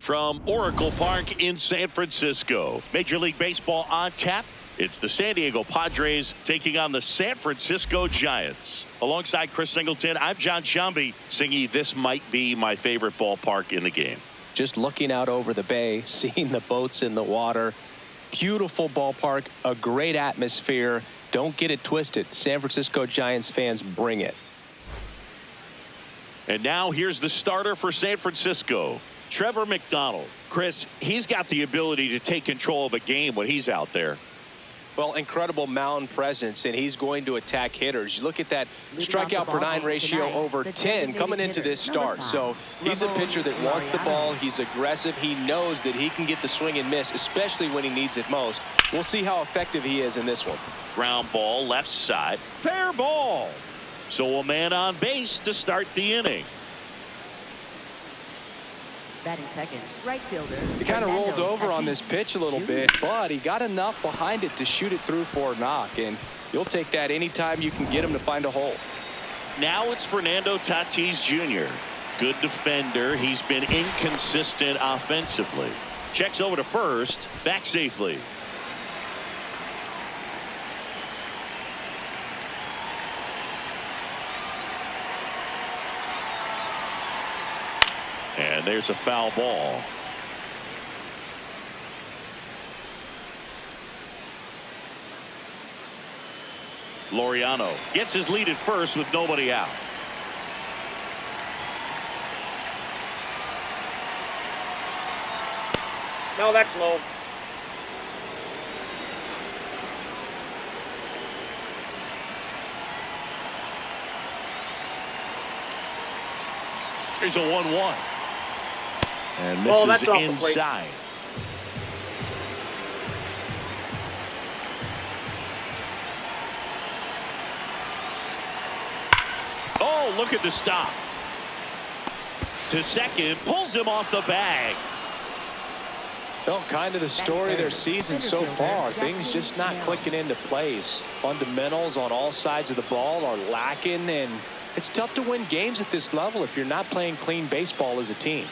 From Oracle Park in San Francisco, Major League Baseball on tap. It's the San Diego Padres taking on the San Francisco Giants. Alongside Chris Singleton, I'm John Shambi. Singy, this might be my favorite ballpark in the game. Just looking out over the bay, seeing the boats in the water. Beautiful ballpark, a great atmosphere. Don't get it twisted. San Francisco Giants fans, bring it. And now here's the starter for San Francisco, Trevor McDonald. Chris, he's got the ability to take control of a game when he's out there. Well, incredible mound presence, and he's going to attack hitters. You look at that strikeout per nine ratio over 10 coming into this start. So he's a pitcher that wants the ball. He's aggressive. He knows that he can get the swing and miss, especially when he needs it most. We'll see how effective he is in this one. Ground ball left side. Fair ball. So a man on base to start the inning. Batting second, right fielder. He kind of rolled over on this pitch a little bit, but he got enough behind it to shoot it through for a knock, and you'll take that anytime you can get him to find a hole. Now it's Fernando Tatis Jr. Good defender. He's been inconsistent offensively. Checks over to first, back safely. And there's a foul ball. Laureano gets his lead at first with nobody out. No, that's low. There's a 1-1. And misses inside. Oh, look at the stop. To second, pulls him off the bag. Well, kind of the story of their season so far. Things just not clicking into place. Fundamentals on all sides of the ball are lacking, and it's tough to win games at this level if you're not playing clean baseball as a team.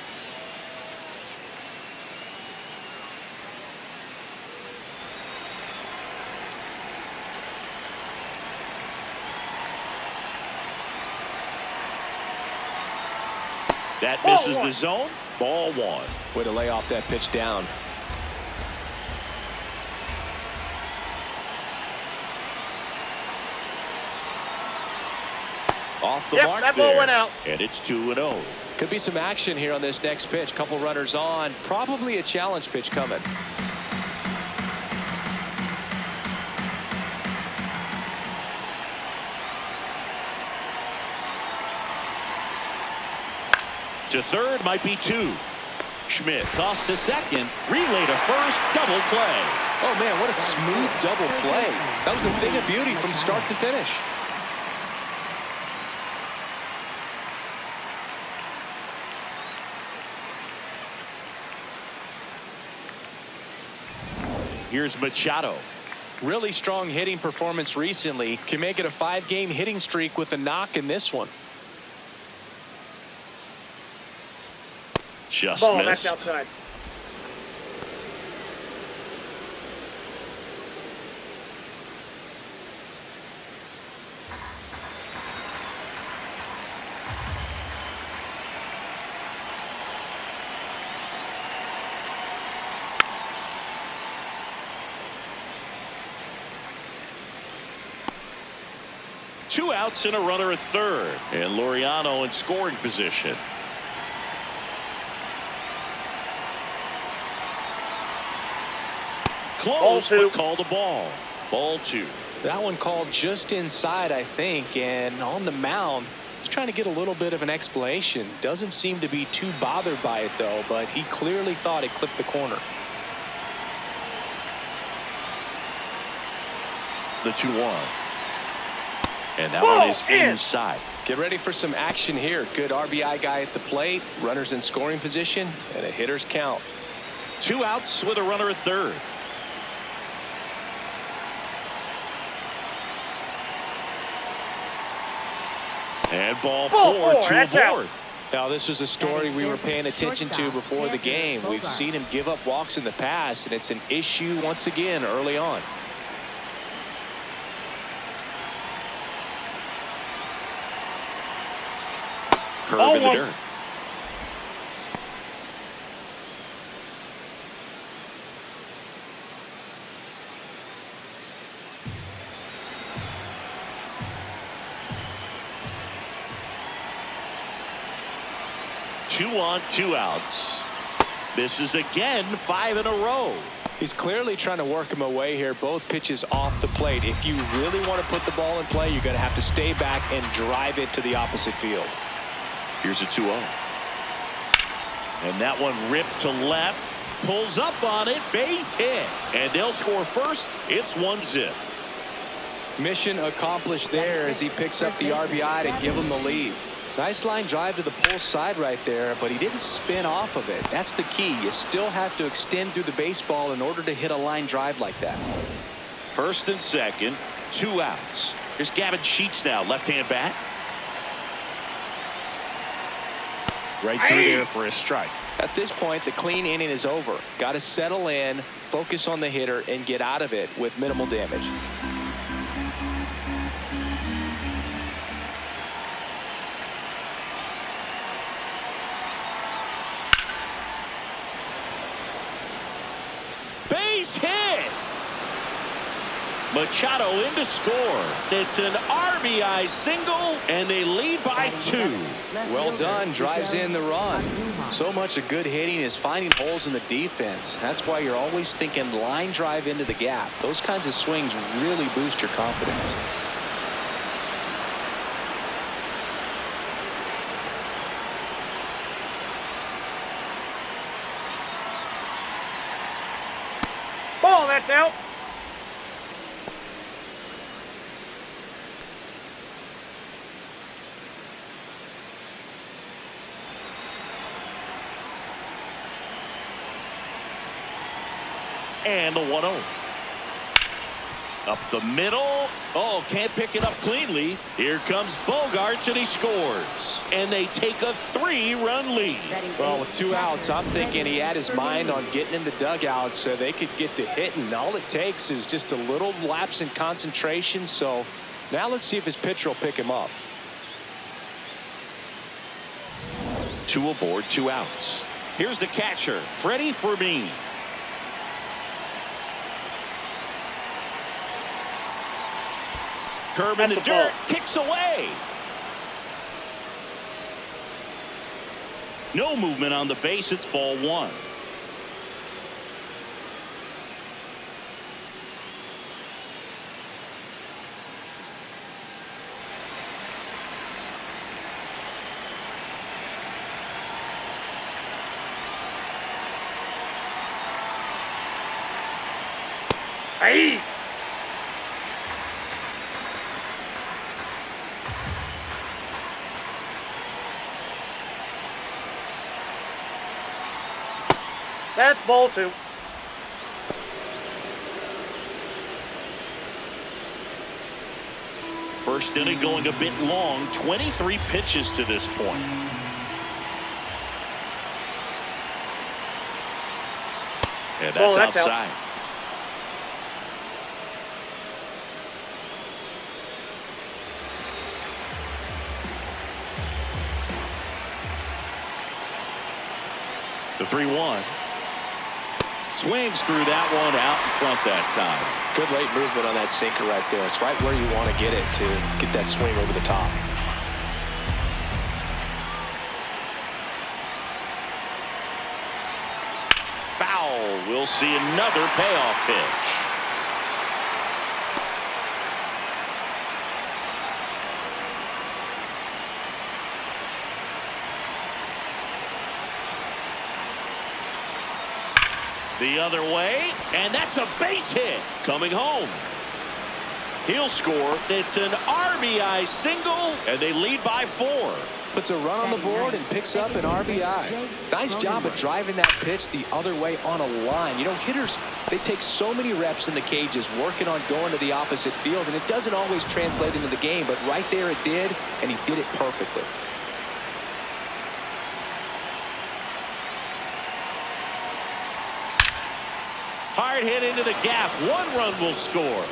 That misses the zone. Ball one. Way to lay off that pitch down. Off the Yep, mark that there. ball went out. And it's 2-0. Could be some action here on this next pitch. Couple runners on. Probably a challenge pitch coming. To third might be two. Schmidt tossed to second. Relay to first. Double play. Oh, man, what a smooth double play. That was a thing of beauty from start to finish. Here's Machado. Really strong hitting performance recently. Can make it a 5-game hitting streak with a knock in this one. Just Ball, missed. that's outside. Two outs and a runner at third. And Laureano in scoring position. Close, but called a ball. Ball two. That one called just inside, I think, and on the mound, he's trying to get a little bit of an explanation. Doesn't seem to be too bothered by it, though, but he clearly thought it clipped the corner. The 2-1. And that one is inside. Get ready for some action here. Good RBI guy at the plate, runners in scoring position, and a hitter's count. Two outs with a runner at third. And ball four to aboard. Now, this was a story we were paying attention to before the game. We've seen him give up walks in the past, and it's an issue once again early on. Curve in the dirt. Two on, 2 outs. Misses again, 5 in a row. He's clearly trying to work him away here. Both pitches off the plate. If you really want to put the ball in play, you're going to have to stay back and drive it to the opposite field. Here's a 2-0. And that one ripped to left. Pulls up on it. Base hit. And they'll score first. It's 1-0. Mission accomplished there as he picks up the RBI to give him the lead. Nice line drive to the pull side right there, but he didn't spin off of it. That's the key. You still have to extend through the baseball in order to hit a line drive like that. First and second, 2 outs. Here's Gavin Sheets now, left-hand bat. Right through there for a strike. At this point, the clean inning is over. Got to settle in, focus on the hitter, and get out of it with minimal damage. Base hit. Machado in to score. It's an RBI single, and they lead by 2. Well done. Drives in the run. So much of good hitting is finding holes in the defense. That's why you're always thinking line drive into the gap. Those kinds of swings really boost your confidence. Ball, that's out. And the 1-0. Up the middle. Oh, can't pick it up cleanly. Here comes Bogarts, and he scores. And they take a 3-run lead. Well, with 2 outs, I'm thinking he had his mind on getting in the dugout so they could get to hitting. All it takes is just a little lapse in concentration. So now let's see if his pitcher will pick him up. 2 aboard, 2 outs. Here's the catcher, Freddie Fermin. Curve in the dirt, kicks away. No movement on the base. It's ball 1. Hey. That's ball 2. First inning going a bit long. 23 pitches to this point. And that's outside. Out. The 3-1. Swings through that one, out in front that time. Good late movement on that sinker right there. It's right where you want to get it to get that swing over the top. Foul. We'll see another payoff pitch. The other way, and that's a base hit. Coming home. He'll score. It's an RBI single, and they lead by 4. Puts a run on the board and picks up an RBI. Nice job of driving that pitch the other way on a line. You know, hitters, they take so many reps in the cages working on going to the opposite field, and it doesn't always translate into the game, but right there it did, and he did it perfectly. Hard hit into the gap. 1 run will score.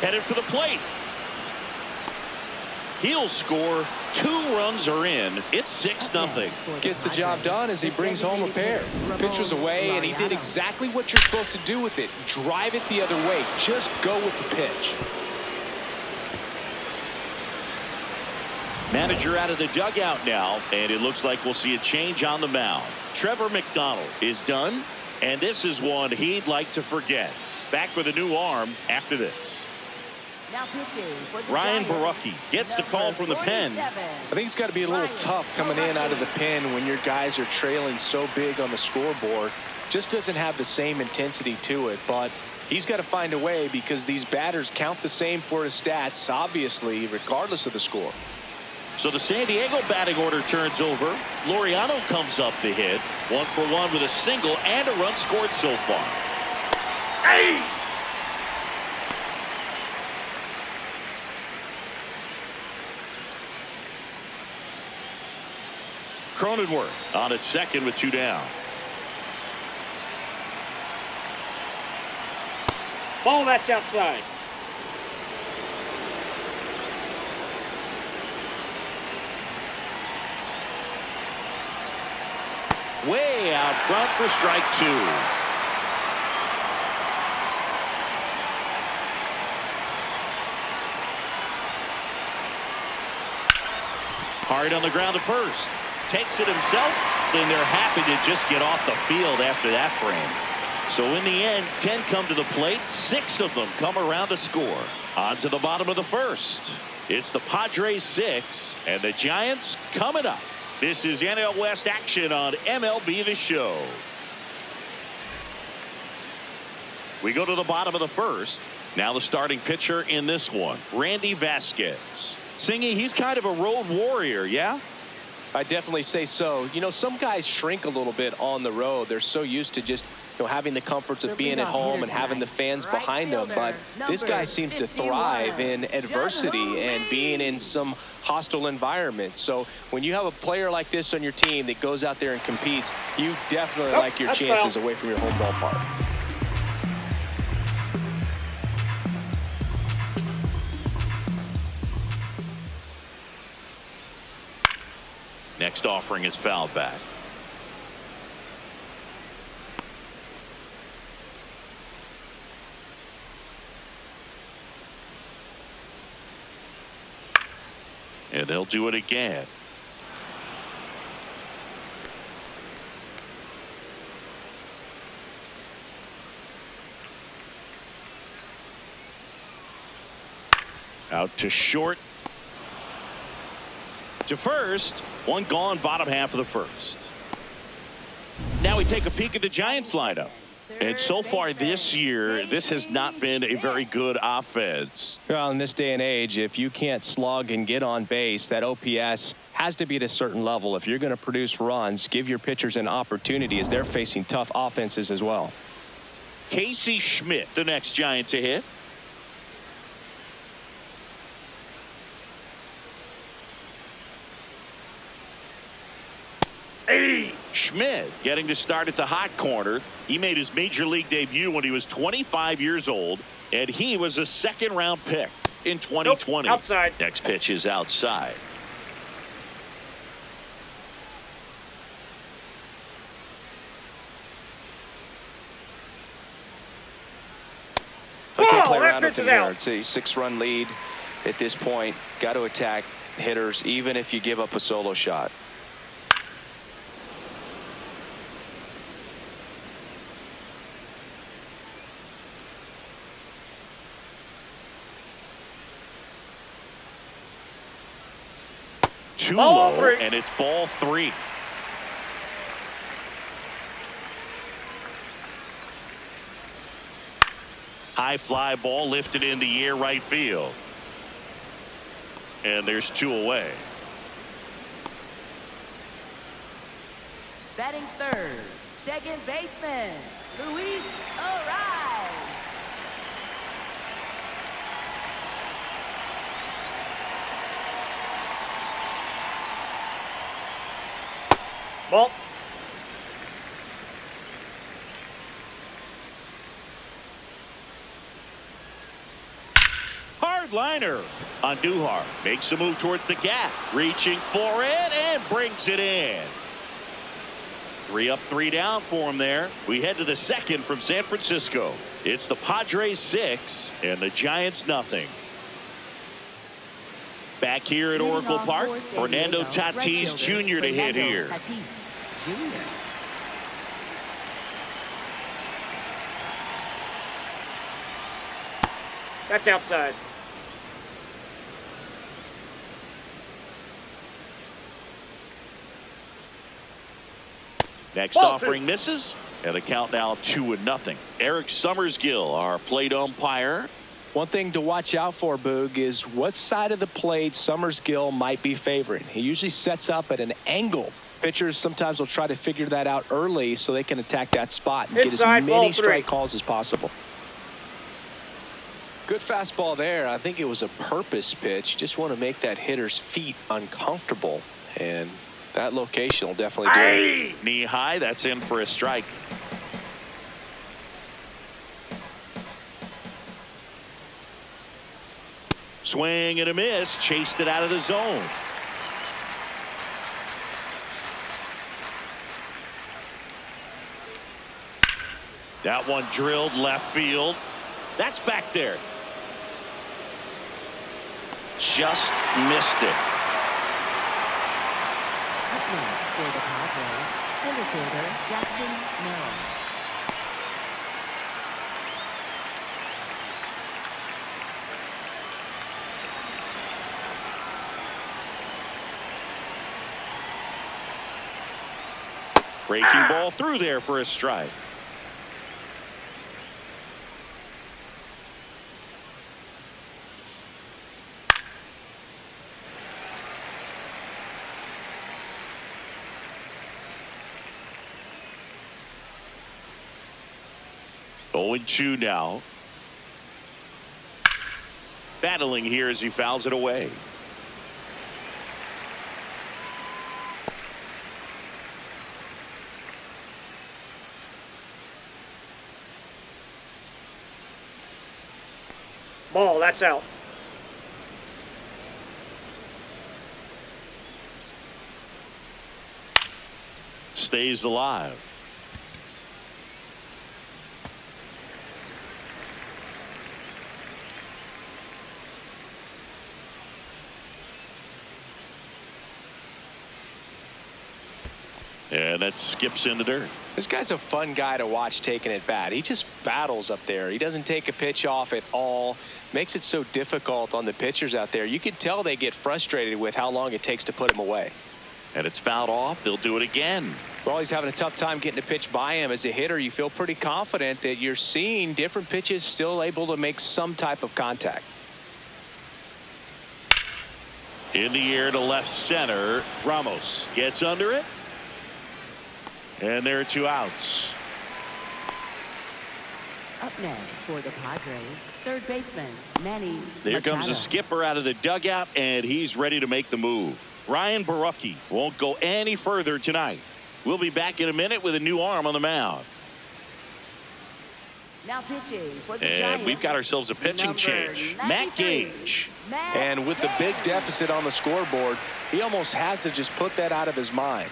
Headed for the plate. He'll score. 2 runs are in. It's 6-0. Gets the job done as he brings home a pair. Pitch was away, and he did exactly what you're supposed to do with it. Drive it the other way. Just go with the pitch. Manager out of the dugout now, and it looks like we'll see a change on the mound. Trevor McDonald is done, and this is one he'd like to forget. Back with a new arm after this. Now pitching for the Ryan Giants, Barucki gets the call from the pen. 47. I think it's got to be a little tough coming in out of the pen when your guys are trailing so big on the scoreboard. Just doesn't have the same intensity to it, but he's got to find a way because these batters count the same for his stats, obviously, regardless of the score. So the San Diego batting order turns over. Laureano comes up to hit. 1 for 1 with a single and a run scored so far. Hey! Cronenworth on at second with 2 down. Ball, that's outside. Way out front for strike 2. Hard on the ground at first. Takes it himself, and they're happy to just get off the field after that frame. So in the end, 10 come to the plate. 6 of them come around to score. On to the bottom of the first. It's the Padres 6 and the Giants coming up. This is NL West action on MLB The Show. We go to the bottom of the first. Now the starting pitcher in this one, Randy Vasquez. Singy, he's kind of a road warrior, yeah? I definitely say so. You know, some guys shrink a little bit on the road. They're so used to just, you know, having the comforts of being at home and having the fans behind them. But this guy seems to thrive in adversity and being in some hostile environment. So when you have a player like this on your team that goes out there and competes, you definitely like your chances away from your home ballpark. Next offering is fouled back. And they'll do it again. Out to short. To first. 1 gone, bottom half of the first. Now we take a peek at the Giants lineup. And so far this year, this has not been a very good offense. Well, in this day and age, if you can't slug and get on base, that OPS has to be at a certain level. If you're going to produce runs, give your pitchers an opportunity as they're facing tough offenses as well. Casey Schmidt, the next Giant to hit. Hey! Schmidt getting to start at the hot corner. He made his major league debut when he was 25 years old, and he was a 2nd-round pick in 2020. Nope, outside. Next pitch is outside. I can't play Ball, that around with pitch him is here. out. It's a 6-run lead at this point. Got to attack hitters even if you give up a solo shot. Too Ball low, 3. and it's ball 3. High fly ball lifted in the air right field. And there's 2 away. Batting third, second baseman, Luis Arraez. Ball. liner. Andujar makes a move towards the gap, reaching for it and brings it in. 3 up, 3 down for him there. We head to the second from San Francisco. It's the Padres 6 and the Giants nothing. Back here at Oracle Park, Fernando Tatis Jr. to hit here. That's outside. Next offering misses, and the count now 2-0. Eric Summersgill, our plate umpire. One thing to watch out for, Boog, is what side of the plate Summersgill might be favoring. He usually sets up at an angle. Pitchers sometimes will try to figure that out early so they can attack that spot and get as many strike calls as possible. Good fastball there. I think it was a purpose pitch. Just want to make that hitter's feet uncomfortable, and that location will definitely do it. Knee high, that's in for a strike. Swing and a miss, chased it out of the zone. That one drilled left field. That's back there. Just missed it. Up next for the Padres, center fielder Justin Miller. Breaking ball through there for a strike. Going 2 now. Battling here as he fouls it away. Ball, that's out. Stays alive. And that skips into dirt. This guy's a fun guy to watch taking at bat. He just battles up there. He doesn't take a pitch off at all. Makes it so difficult on the pitchers out there. You can tell they get frustrated with how long it takes to put him away. And it's fouled off. They'll do it again. Well, he's having a tough time getting a pitch by him. As a hitter, you feel pretty confident that you're seeing different pitches still able to make some type of contact. In the air to left center. Ramos gets under it. And there are 2 outs. Up next for the Padres, third baseman Manny There Machado. comes the skipper out of the dugout, and he's ready to make the move. Ryan Borucki won't go any further tonight. We'll be back in a minute with a new arm on the mound. Now pitching for the And Giants, we've got ourselves a pitching number change. 93, Matt Gage. Matt And with the big Gage. deficit on the scoreboard, he almost has to just put that out of his mind.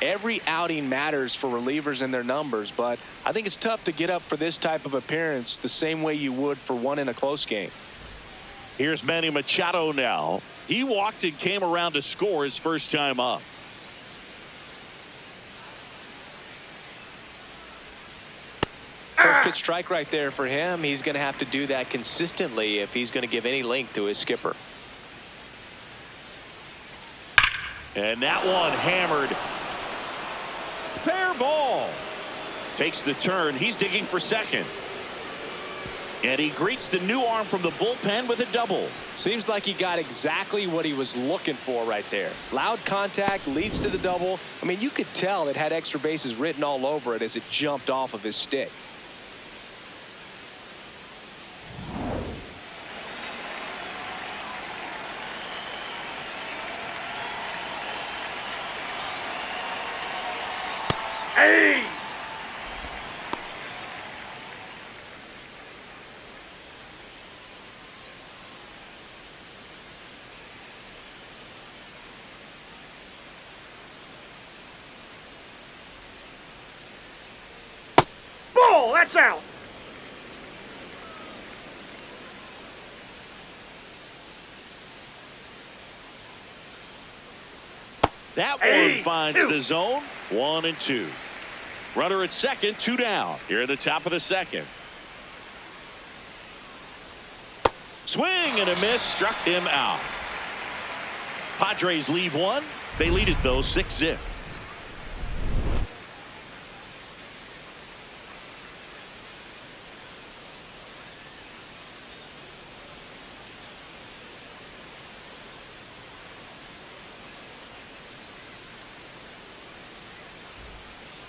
Every outing matters for relievers and their numbers, but I think it's tough to get up for this type of appearance the same way you would for one in a close game. Here's Manny Machado now. He walked and came around to score his first time up. First pitch strike right there for him. He's going to have to do that consistently if he's going to give any length to his skipper. And that one hammered. Fair ball. Takes the turn. He's digging for second. And he greets the new arm from the bullpen with a double. Seems like he got exactly what he was looking for right there. Loud contact leads to the double. I mean, you could tell it had extra bases written all over it as it jumped off of his stick. Hey! Ball, that's out. That Hey, one finds two. the zone. 1-2. Runner at second, 2 down. Here at the top of the second. Swing and a miss, struck him out. Padres leave one. They lead it though 6-0.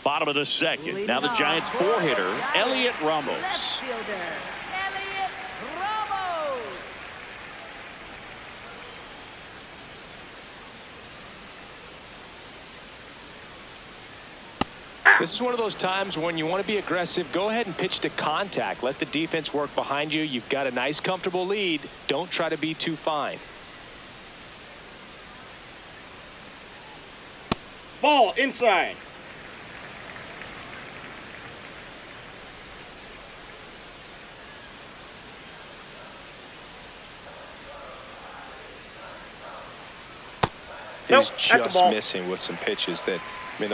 Bottom of the second. Now the Giants 4-hitter, Elliot Ramos. Left fielder, Elliot Ramos. This is one of those times when you want to be aggressive. Go ahead and pitch to contact. Let the defense work behind you. You've got a nice, comfortable lead. Don't try to be too fine. Ball inside. Nope, He's that's a just ball. missing with some pitches that, I mean,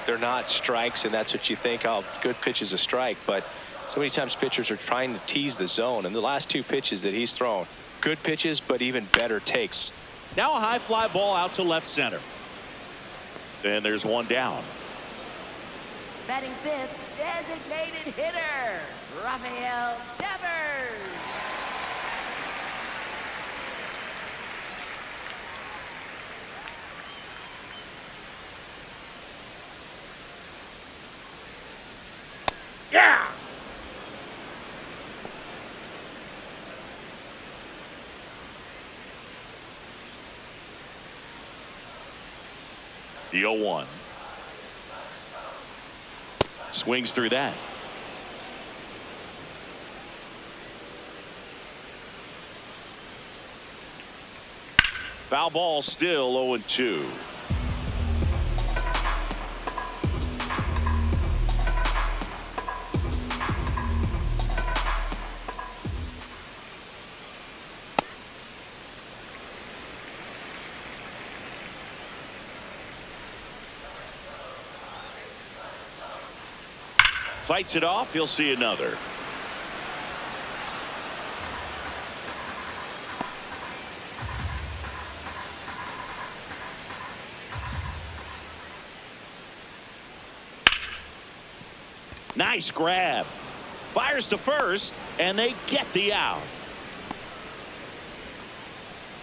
they're not strikes, and that's what you think, oh, good pitch is a strike. But so many times pitchers are trying to tease the zone, and the last 2 pitches that he's thrown, good pitches, but even better takes. Now a high fly ball out to left center. And there's one down. Batting fifth, designated hitter, Rafael Devers. Yeah. The 0-1. Swings through that. Foul ball, still 0-2. Fights it off. He'll see another. Nice grab. Fires to first, and they get the out.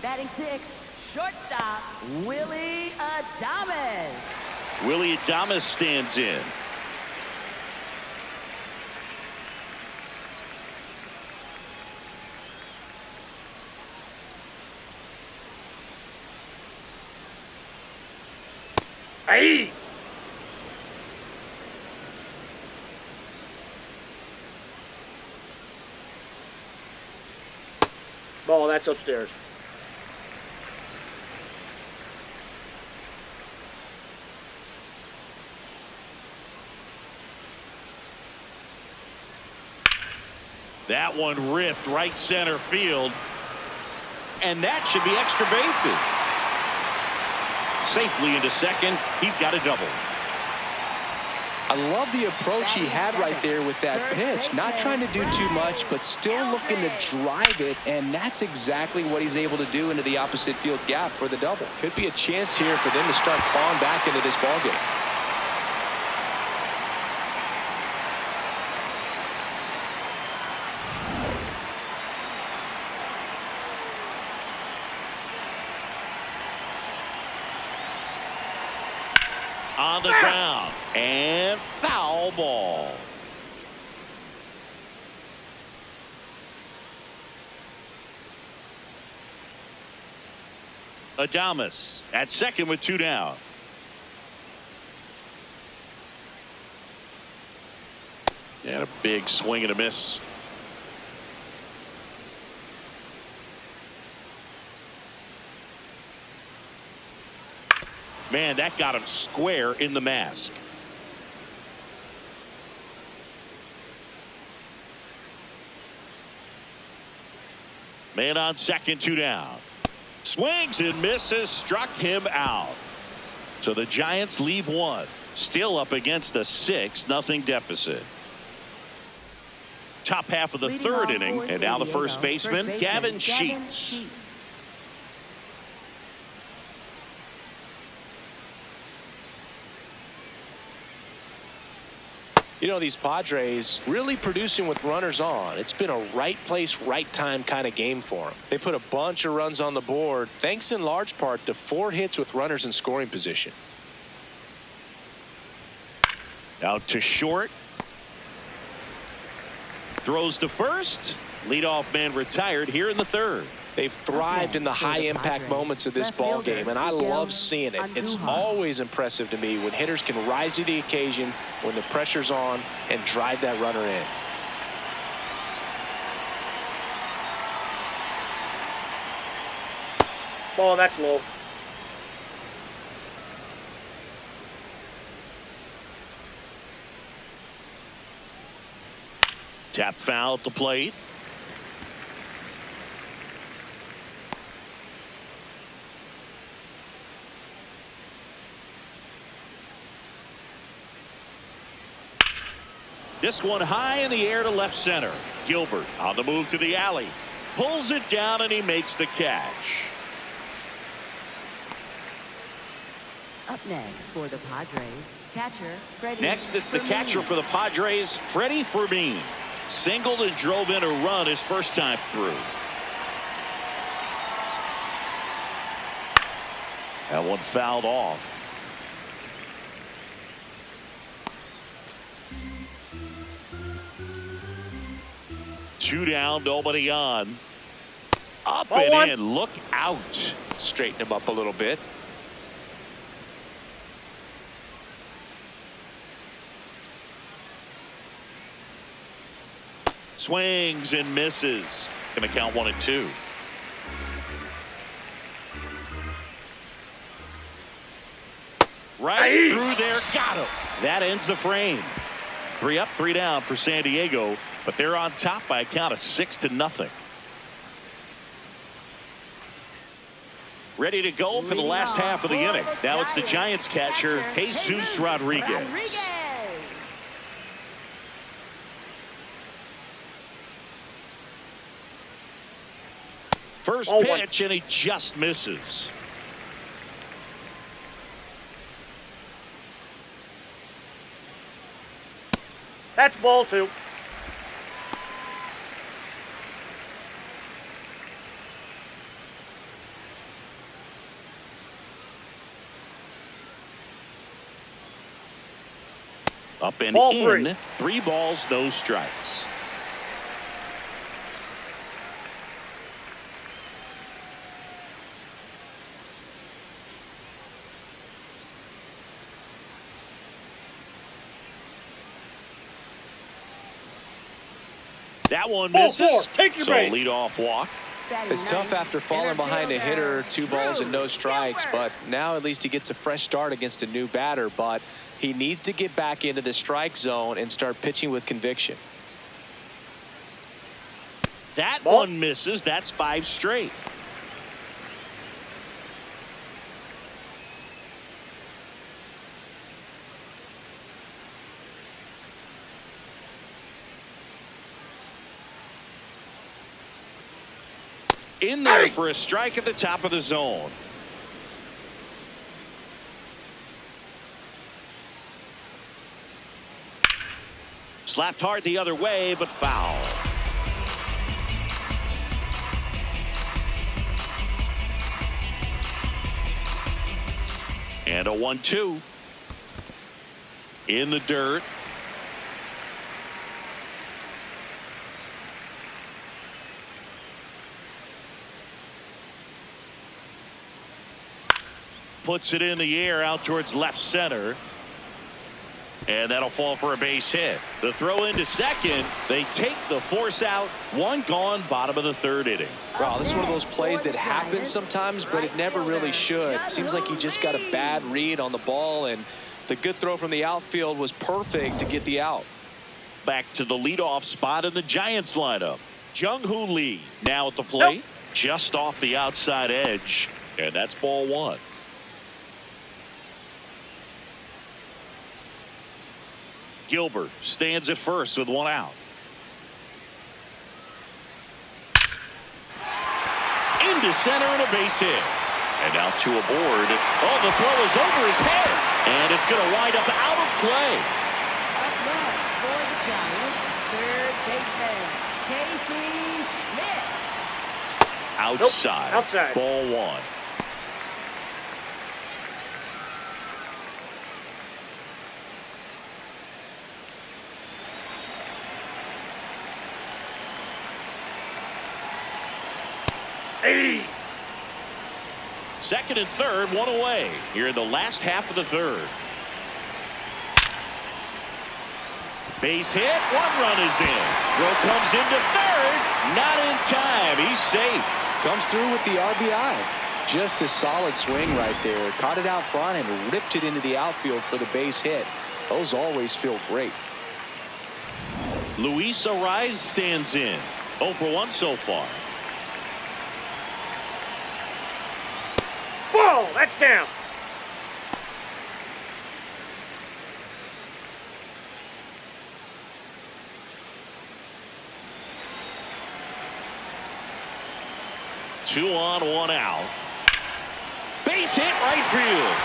Batting sixth, shortstop, Willie Adames. Willie Adames stands in. Hey. Ball, that's upstairs. That one ripped right center field. And that should be extra bases. Safely into second. He's got a double. I love the approach he had right there with that pitch. Not trying to do too much, but still looking to drive it, and that's exactly what he's able to do into the opposite field gap for the double. Could be a chance here for them to start clawing back into this ballgame. On the ground, and foul ball. Adames at second with 2 down. And a big swing and a miss. Man, that got him square in the mask. Man on second, 2 down. Swings and misses, struck him out. So the Giants leave one. Still up against a 6-0 deficit. Top half of the third inning, and now the first baseman, Gavin Sheets. You know, these Padres really producing with runners on. It's been a right place, right time kind of game for them. They put a bunch of runs on the board, thanks in large part to 4 hits with runners in scoring position. Out to short. Throws to first. Leadoff man retired here in the third. They've thrived in the high-impact moments of this ball game, and I love seeing it. It's always impressive to me when hitters can rise to the occasion when the pressure's on and drive that runner in. Ball, that's low. Tap foul at the plate. This one high in the air to left center. Gilbert on the move to the alley. Pulls it down and he makes the catch. Up next for the Padres, catcher Freddie. Next, it's the catcher for the Padres, Freddie Fermin. Singled and drove in a run his first time through. That one fouled off. Two down, nobody on. Up and in, look out. Straighten him up a little bit. Swings and misses. Gonna count 1 and 2. Right through there, got him. That ends the frame. 3 up, 3 down for San Diego, but they're on top by a count of 6-0. Ready to go for the last half of the inning. Now it's the Giants catcher, Jesus Rodriguez. First pitch, and he just misses. That's ball 2. Up and Ball in. 3. 3 balls, no strikes. That one misses. Take your so bait. leadoff walk. It's tough after falling behind a hitter, 2 balls and no strikes, but now at least he gets a fresh start against a new batter. But he needs to get back into the strike zone and start pitching with conviction. That one misses. That's 5 straight. In there for a strike at the top of the zone. Slapped hard the other way, but foul. And a 1-2. In the dirt. Puts it in the air out towards left center. And that'll fall for a base hit. The throw into second. They take the force out. 1 gone, bottom of the 3rd inning. Wow, this is one of those plays that happens sometimes, but it never really should. It seems like he just got a bad read on the ball, and the good throw from the outfield was perfect to get the out. Back to the leadoff spot in the Giants lineup. Jung-Hoo Lee now at the plate. Just off the outside edge. And that's ball one. Gilbert stands at first with one out. Into center and a base hit. And now two aboard. Oh, the throw is over his head. And it's going to wind up out of play. Up next for the Giants, third baseman, Casey Smith. Outside. Nope. Outside. Ball one. Hey. Second and third, one away here in the last half of the third. Base hit, one run is in. Throw comes into third, not in time. He's safe. Comes through with the RBI. Just a solid swing right there. Caught it out front and ripped it into the outfield for the base hit. Those always feel great. Luis Arraez stands in. 0 for 1 so far. Ball. That's down. Two on, one out. Base hit right field.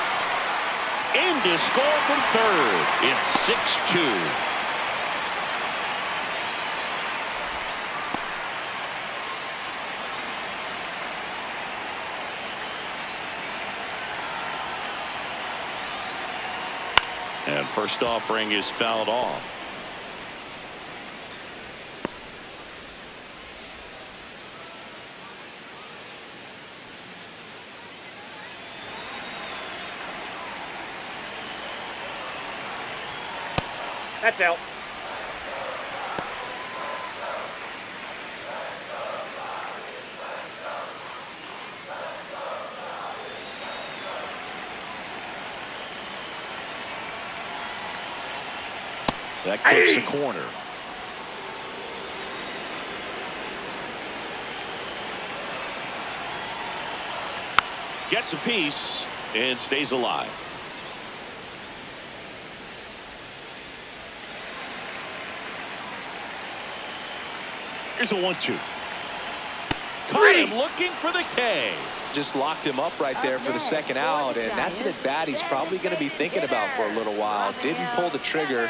In to score from third. It's 6-2. And first offering is fouled off. That's out. That clips the corner. Gets a piece and stays alive. Here's a 1-2. Caught him looking for the K. Just locked him up right there for the second out, and that's an at-bat he's probably going to be thinking about for a little while. Didn't pull the trigger.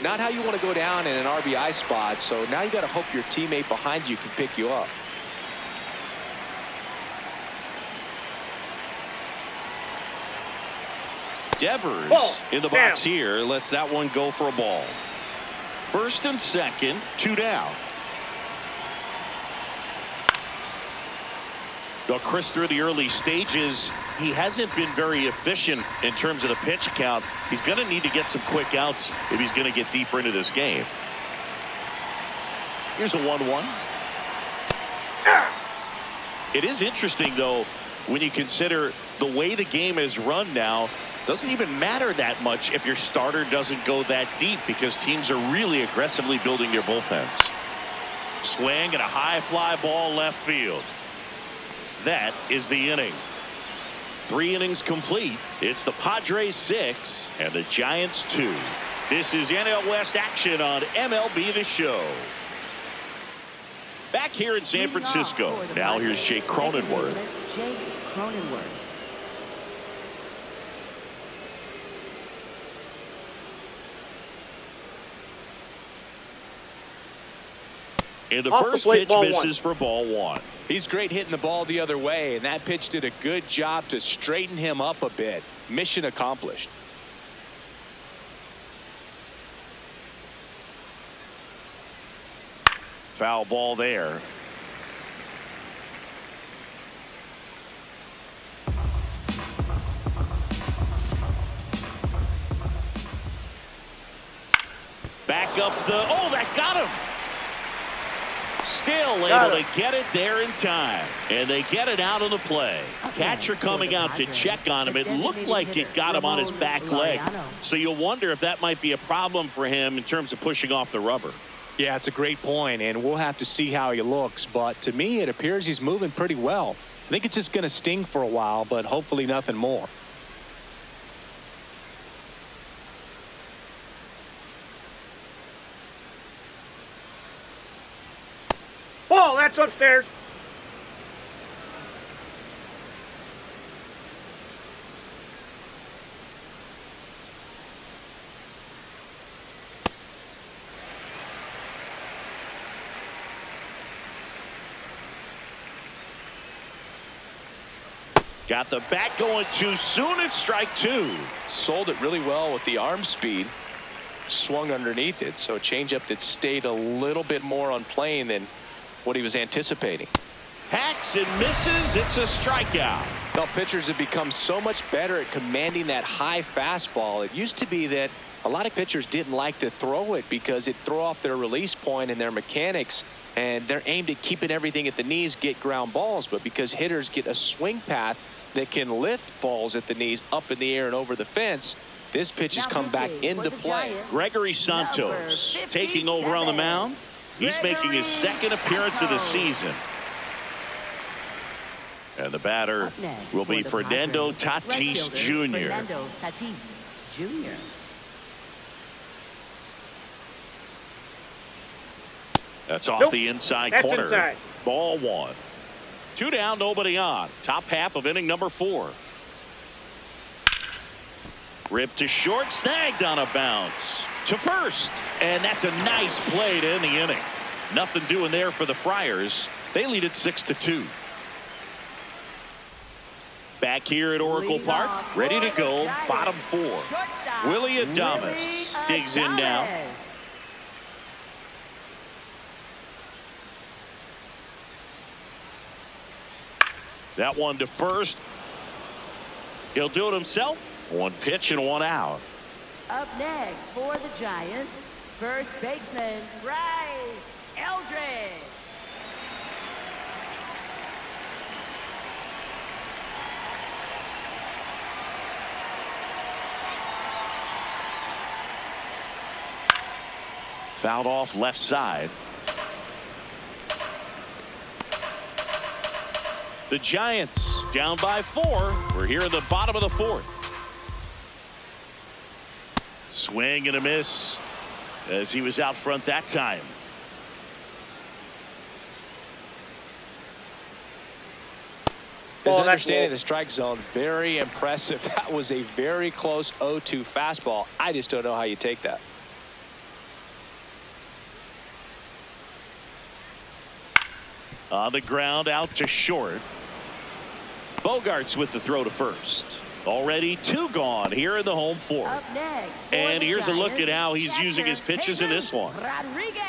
Not how you want to go down in an RBI spot, so now you got to hope your teammate behind you can pick you up. Devers Ball. in the box here lets that one go for a ball. First and second, 2 down. Well, Chris, through the early stages, he hasn't been very efficient in terms of the pitch count. He's going to need to get some quick outs if he's going to get deeper into this game. Here's a 1-1. It is interesting, though, when you consider the way the game is run now. Doesn't even matter that much if your starter doesn't go that deep, because teams are really aggressively building their bullpens. Swing and a high fly ball left field. That is the inning. 3 innings complete. It's the Padres 6 and the Giants 2. This is NL West action on MLB The Show. Back here in San Francisco. Now here's Jake Cronenworth. Jake Cronenworth. And the Off the first plate, pitch ball misses for ball one. He's great hitting the ball the other way, and that pitch did a good job to straighten him up a bit. Mission accomplished. Foul ball there. Back up the, oh, that got him. Still able to get it there in time. And they get it out of the play. Catcher coming out to check on him. It looked like it got him on his back leg. So you'll wonder if that might be a problem for him in terms of pushing off the rubber. Yeah, it's a great point, and we'll have to see how he looks. But to me, it appears he's moving pretty well. I think it's just going to sting for a while, but hopefully nothing more. Ball, that's upstairs. Got the bat going too soon. It's strike two. Sold it really well with the arm speed. Swung underneath it, so a changeup that stayed a little bit more on plane than what he was anticipating. Hacks and misses. It's a strikeout. Well, pitchers have become so much better at commanding that high fastball. It used to be that a lot of pitchers didn't like to throw it because it threw off their release point and their mechanics, and they're aimed at keeping everything at the knees, get ground balls. But because hitters get a swing path that can lift balls at the knees up in the air and over the fence, this pitch has come back into play. Gregory Santos taking over on the mound. He's making his second appearance of the season. And the batter will be Fernando Tatis Jr. Fernando Tatis Jr. That's off the inside That's corner. inside. Ball one. 2 down, nobody on. Top half of inning number 4. Ripped to short, snagged on a bounce to first, and that's a nice play to end the inning. Nothing doing there for the Friars. They lead it 6-2. Back here at Oracle Park, ready to go. Bottom 4. Willie Adames digs in now. That one to first. He'll do it himself. 1 pitch and 1 out. Up next for the Giants, first baseman Bryce Eldridge. Fouled off left side. The Giants down by 4. We're here in the bottom of the 4th. Swing and a miss as he was out front that time. His understanding of the strike zone, very impressive. That was a very close 0-2 fastball. I just don't know how you take that. On the ground, out to short. Bogarts with the throw to first. Already 2 gone here in the home 4th. Up next for And the here's a look at Giants, how he's using his pitches in this one. Rodriguez.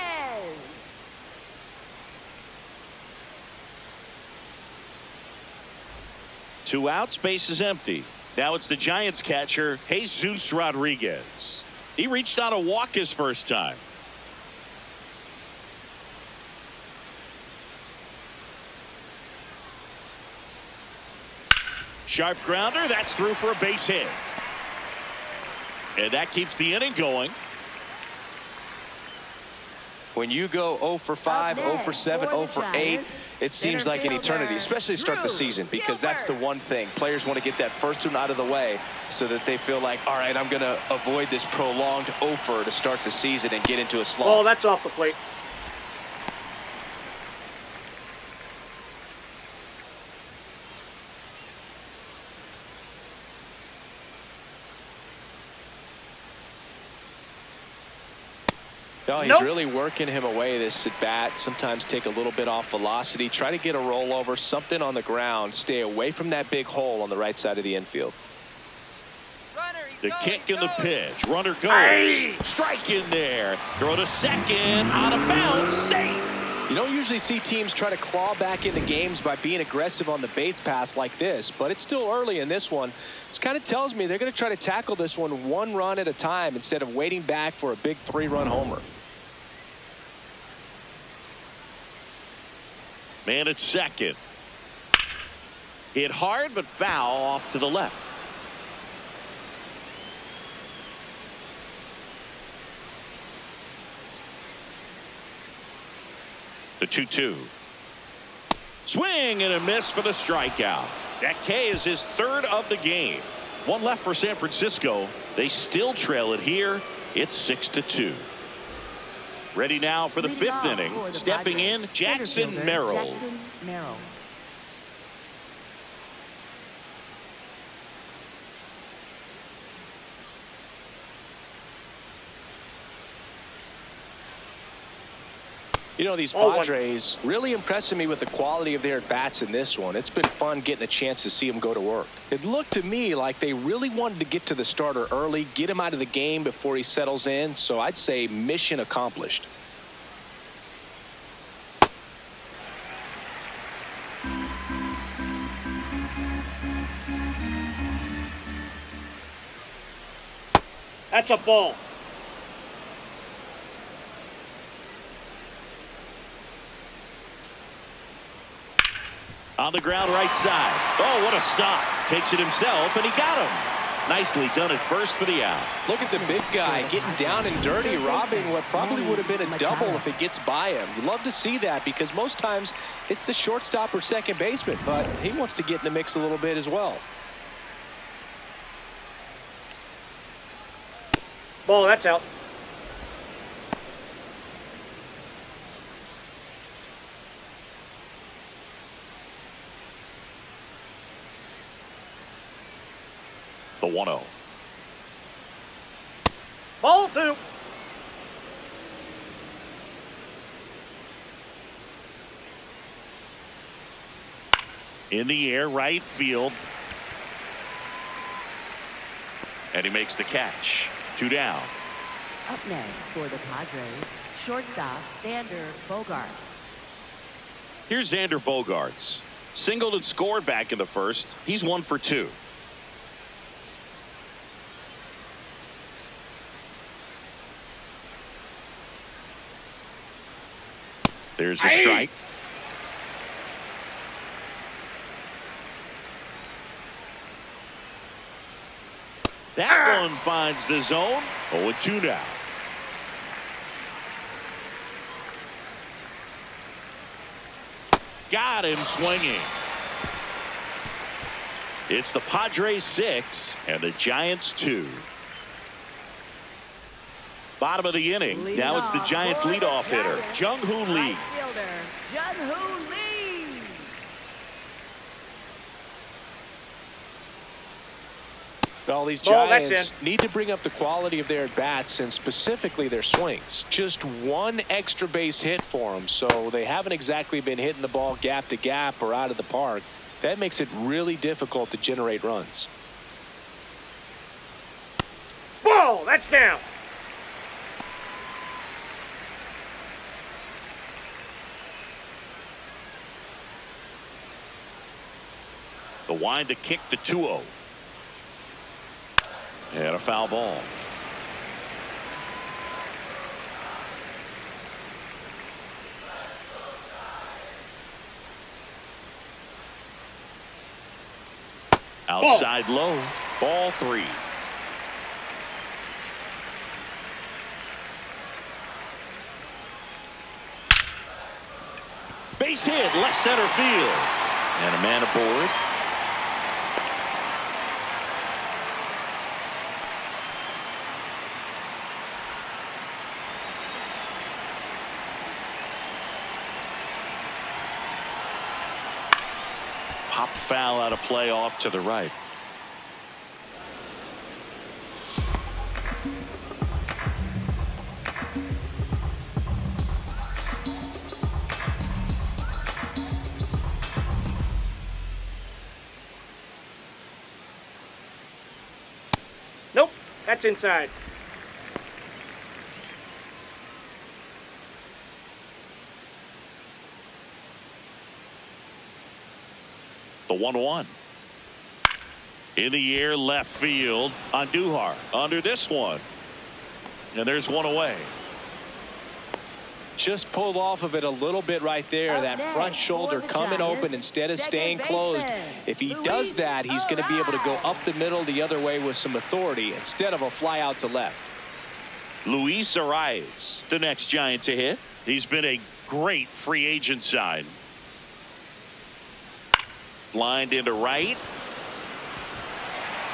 Two outs, base is empty. Now it's the Giants catcher, Jesus Rodriguez. He reached on a walk his first time. Sharp grounder, that's through for a base hit. And that keeps the inning going. When you go 0 for 5, 0 for 7, 0 for 8, it seems like an eternity, especially to start the season, because that's the one thing. Players want to get that first one out of the way so that they feel like, all right, I'm going to avoid this prolonged 0 for to start the season and get into a slump. Oh, that's off the plate. No, he's really working him away this at bat. Sometimes take a little bit off velocity. Try to get a rollover, something on the ground. Stay away from that big hole on the right side of the infield. The kick and the pitch. Runner goes. Strike in there. Throw to second. Out of bounds. Safe. You don't usually see teams try to claw back into games by being aggressive on the base pass like this, but it's still early in this one. This kind of tells me they're going to try to tackle this one run at a time instead of waiting back for a big 3-run homer. Man at second. Hit hard but foul off to the left. The 2-2. Swing and a miss for the strikeout. That K is his third of the game. One left for San Francisco. They still trail it here. It's 6-2. Ready now for the fifth inning. Stepping in, Jackson Merrill. You know, these Padres really impressing me with the quality of their at-bats in this one. It's been fun getting a chance to see them go to work. It looked to me like they really wanted to get to the starter early, get him out of the game before he settles in. So I'd say mission accomplished. That's a ball. On the ground right side. Oh, what a stop. Takes it himself, and he got him. Nicely done at first for the out. Look at the big guy getting down and dirty, robbing what probably would have been a double if it gets by him. You love to see that because most times it's the shortstop or second baseman, but he wants to get in the mix a little bit as well. Ball, that's out. The 1-0. Ball 2. In the air, right field. And he makes the catch. 2 down. Up next for the Padres, shortstop Xander Bogaerts. Here's Xander Bogaerts. Singled and scored back in the first. He's 1 for 2. There's the strike. That one finds the zone. 0-2 now. Got him swinging. It's the Padres 6 and the Giants 2. Bottom of the inning. Now it's the Giants leadoff hitter, Jung-Hoo Lee. Jung-Hoo Lee. Well, these Giants need to bring up the quality of their at-bats and specifically their swings. Just one extra base hit for them, so they haven't exactly been hitting the ball gap to gap or out of the park. That makes it really difficult to generate runs. Ball, that's down. The wind to kick the 2-0. And a foul ball. Outside low. Ball 3. Base hit, left center field. And a man aboard. Pop foul out of play off to the right. Nope, that's inside. The 1-1. In the air, left field. Andujar under this one. And there's one away. Just pulled off of it a little bit right there. That front shoulder coming open instead of staying closed. If he does that, he's going to be able to go up the middle the other way with some authority instead of a fly out to left. Luis Arraez, the next Giant to hit. He's been a Great free agent sign. Lined into right.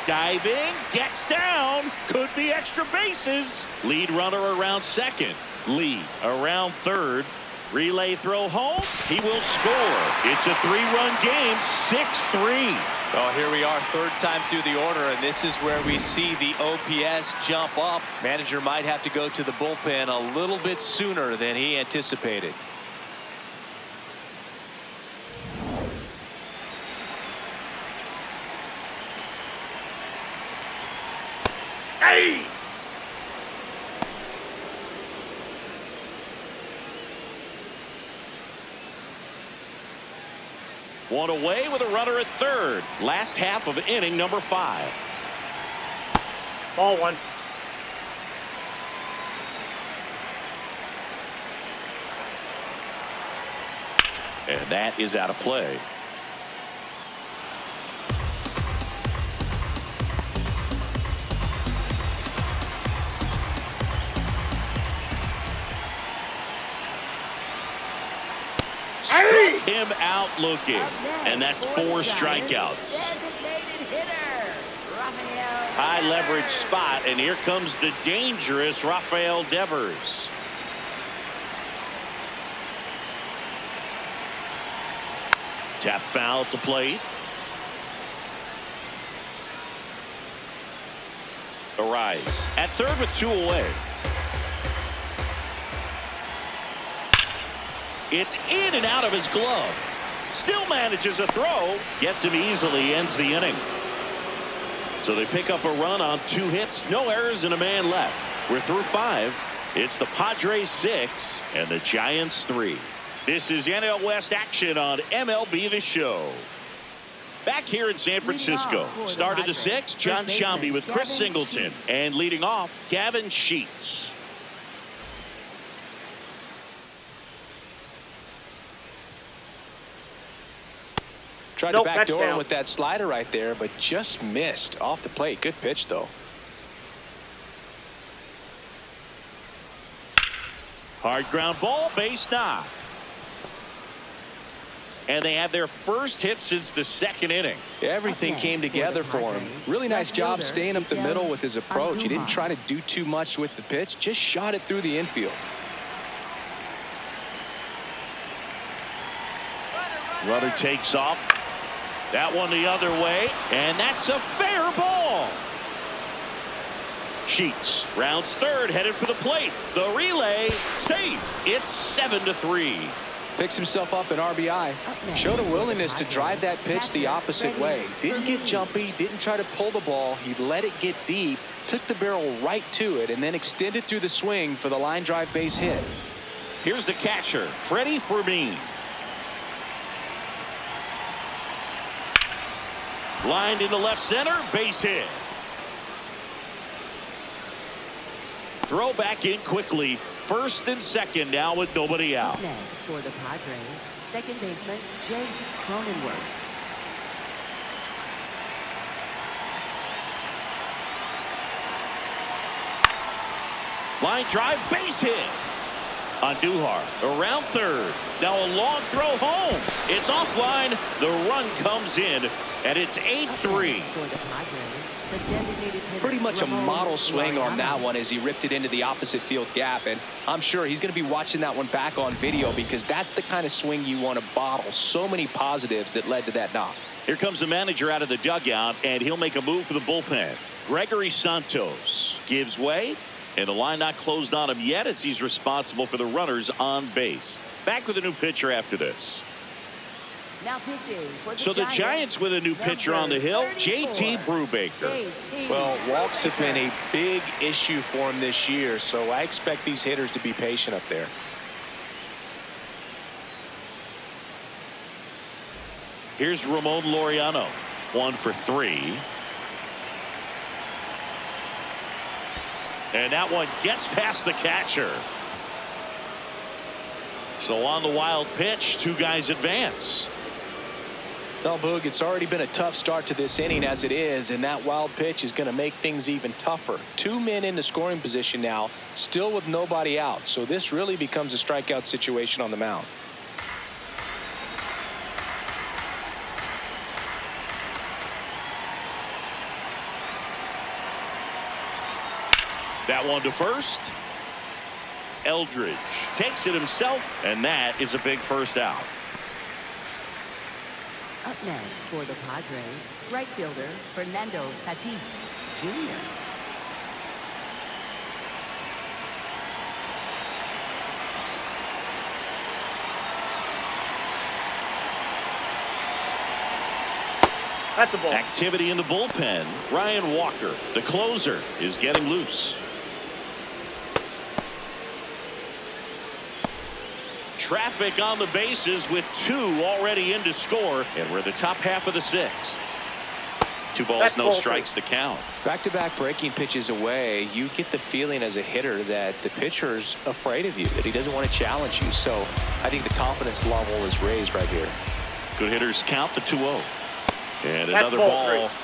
Diving, gets down, could be extra bases. Lead runner around second. Lee around third. Relay throw home. He will score. It's a 3-run game, 6-3. Oh, here we are, third time through the order, and this is where we see the OPS jump up. Manager might have to go to the bullpen a little bit sooner than he anticipated. Hey! One away with a runner at third. Last half of inning number 5. Ball 1. And that is out of play. Struck him out looking. And that's 4 strikeouts. High leverage spot, and here comes the dangerous Rafael Devers. Tap foul at the plate. Arraez at third with 2 away. It's in and out of his glove. Still manages a throw. Gets him easily. Ends the inning. So they pick up a run on 2 hits. No errors and a man left. We're through 5. It's the Padres 6 and the Giants 3. This is NL West action on MLB The Show. Back here in San Francisco. Started the 6th, John Shambi with Chris Singleton. And leading off, Gavin Sheets. Tried to backdoor him with that slider right there, but just missed off the plate. Good pitch, though. Hard ground ball, base knock. And they have their first hit since the 2nd inning. Everything came together for him. Really nice job staying up the middle with his approach. He didn't try to do too much with the pitch, just shot it through the infield. Runner takes off. That one the other way, and that's a fair ball. Sheets rounds third, headed for the plate. The relay, safe. It's 7-3. Picks himself up an RBI. Showed a willingness to drive that pitch the opposite way. Didn't get jumpy, didn't try to pull the ball. He let it get deep, took the barrel right to it, and then extended through the swing for the line drive base hit. Here's the catcher, Freddie Fermin. Lined into left center, base hit. Throw back in quickly. First and second now with nobody out. Next for the Padres, second baseman Jake Cronenworth. Line drive, base hit. Andujar around third. Now a long throw home. It's offline. The run comes in, and it's 8-3. Pretty much a model swing on that one as he ripped it into the opposite field gap, and I'm sure he's going to be watching that one back on video because that's the kind of swing you want to bottle. So many positives that led to that knock. Here comes the manager out of the dugout, and he'll make a move for the bullpen. Gregory Santos gives way, and the line not closed on him yet as he's responsible for the runners on base. Back with a new pitcher after this. Now pitching for So the Giants with a new pitcher on the hill, JT Brubaker. Well, walks have been a big issue for him this year, so I expect these hitters to be patient up there. Here's Ramon Laureano, 1 for 3. And that one gets past the catcher. So on the wild pitch, 2 guys advance. Well, Boog, it's already been a tough start to this inning as it is, and that wild pitch is going to make things even tougher. 2 men into scoring position now, still with nobody out. So this really becomes a strikeout situation on the mound. That one to first. Eldridge takes it himself, and that is a big first out. Up next for the Padres, right fielder Fernando Tatis Jr. That's a ball. Activity in the bullpen. Ryan Walker, the closer, is getting loose. Traffic on the bases with 2 already in to score, and we're the top half of the 6th. 2 balls, That's no ball strikes, the count. Back-to-back breaking pitches away, you get the feeling as a hitter that the pitcher's afraid of you, that he doesn't want to challenge you. So I think the confidence level is raised right here. Good hitters count the 2-0. And That's another ball ball. 3.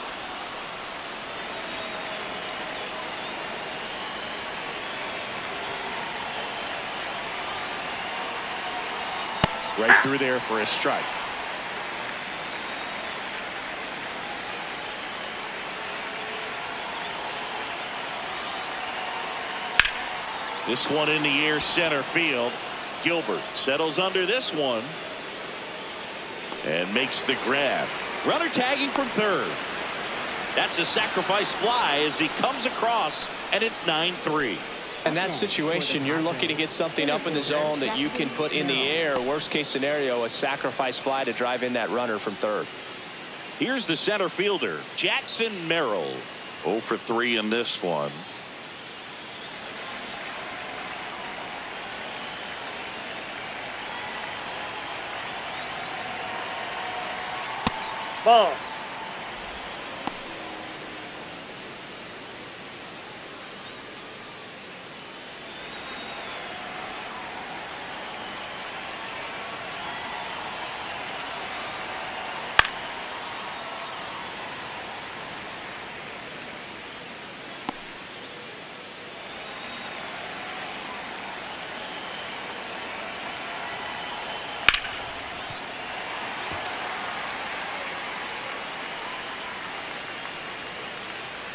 Right through there for a strike. This one in the air, center field. Gilbert settles under this one and makes the grab. Runner tagging from third. That's a sacrifice fly as he comes across, and it's 9-3. In that situation, you're looking to get something up in the zone that you can put in the air. Worst case scenario, a sacrifice fly to drive in that runner from third. Here's the center fielder, Jackson Merrill. 0 for 3 in this one. Ball.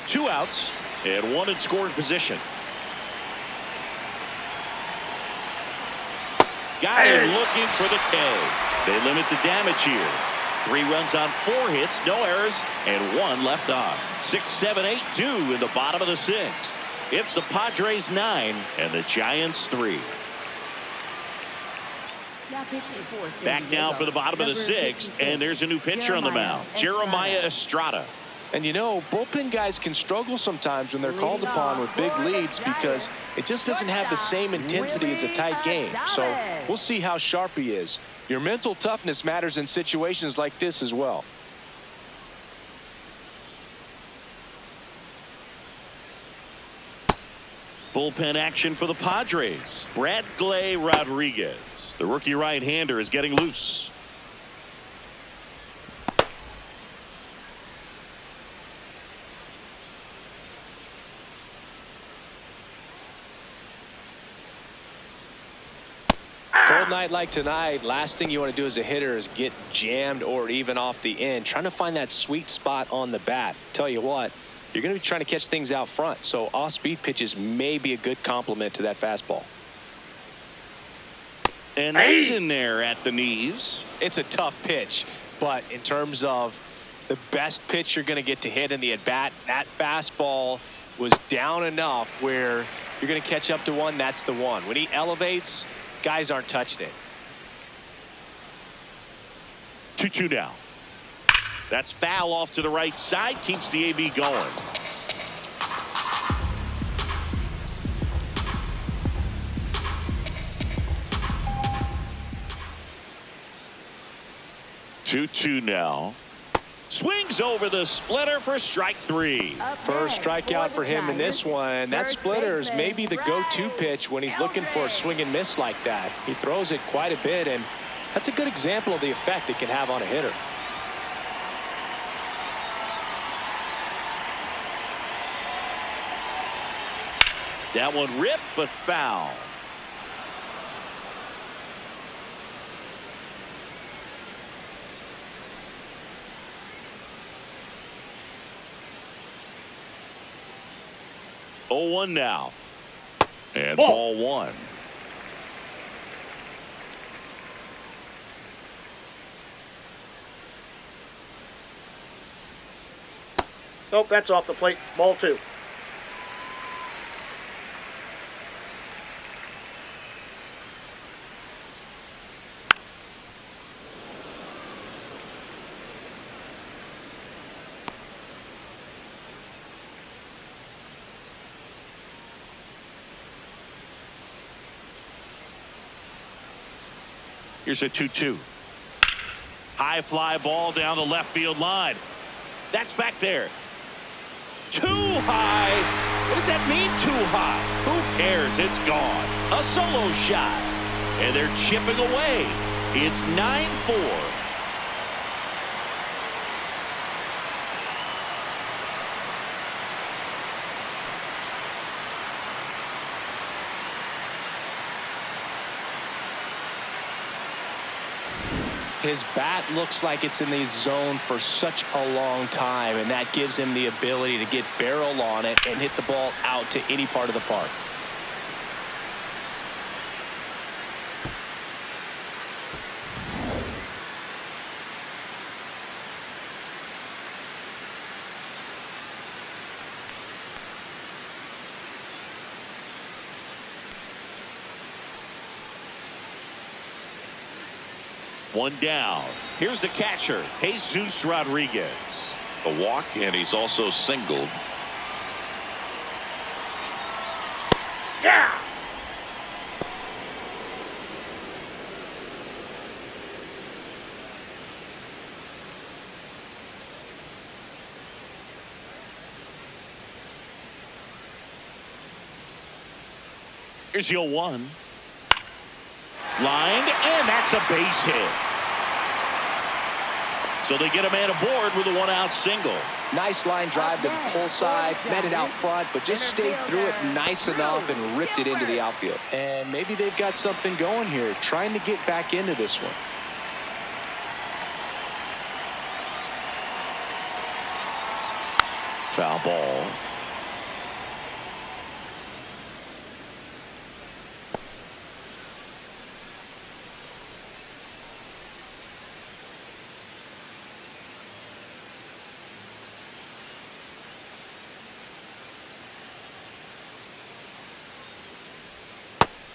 Two outs and 1 in scoring position. Got him looking for the K. They limit the damage here. 3 runs on 4 hits, no errors, and 1 left on. 6, 7, 8 due in the bottom of the 6th. It's the Padres 9 and the Giants 3. Back now for the bottom of the 6th, and there's a new pitcher on the mound, Jeremiah Estrada. And you know, bullpen guys can struggle sometimes when they're called upon with big leads because it just doesn't have the same intensity as a tight game. So we'll see how sharp he is. Your mental toughness matters in situations like this as well. Bullpen action for the Padres. Bradley Rodriguez, the rookie right-hander, is getting loose. Cold night like tonight, last thing you want to do as a hitter is get jammed or even off the end. Trying to find that sweet spot on the bat. Tell you what, you're going to be trying to catch things out front. So off-speed pitches may be a good complement to that fastball. And that's in there at the knees. It's a tough pitch, but in terms of the best pitch you're going to get to hit in the at-bat, that fastball was down enough where you're going to catch up to one. That's the one. When he elevates, guys aren't touching it. 2-2 now. That's foul off to the right side. Keeps the AB going. Two now. Swings over the splitter for strike 3. First strikeout for him in this one. That splitter is maybe the go-to pitch when he's looking for a swing and miss like that. He throws it quite a bit, and that's a good example of the effect it can have on a hitter. That one ripped, but foul. Oh, 1 now. And ball 1. Nope, that's off the plate. Ball 2. Here's a 2-2. High fly ball down the left field line. That's back there. Too high. What does that mean, too high? Who cares? It's gone. A solo shot. And they're chipping away. It's 9-4. His bat looks like it's in the zone for such a long time, and that gives him the ability to get barrel on it and hit the ball out to any part of the park. One down. Here's the catcher, Jesus Rodriguez. A walk, and he's also singled. Yeah! Here's your 1. Lined, and that's a base hit. So they get a man aboard with a 1-out single. Nice line drive to the pull side, met it out front, but just stayed through it nice enough and ripped it into the outfield. And maybe they've got something going here, trying to get back into this one. Foul ball.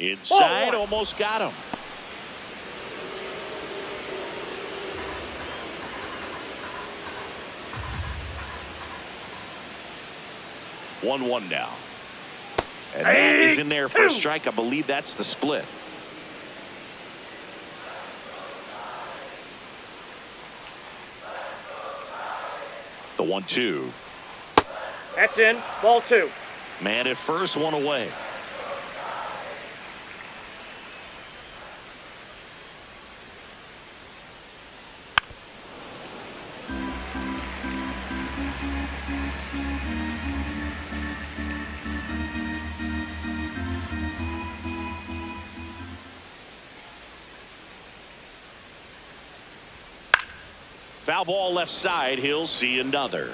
Inside, almost got him. One now. And that is in there for a strike. I believe that's the split. The 1-2. That's in. Ball 2. Man at first, 1 away. Foul ball left side. He'll see another.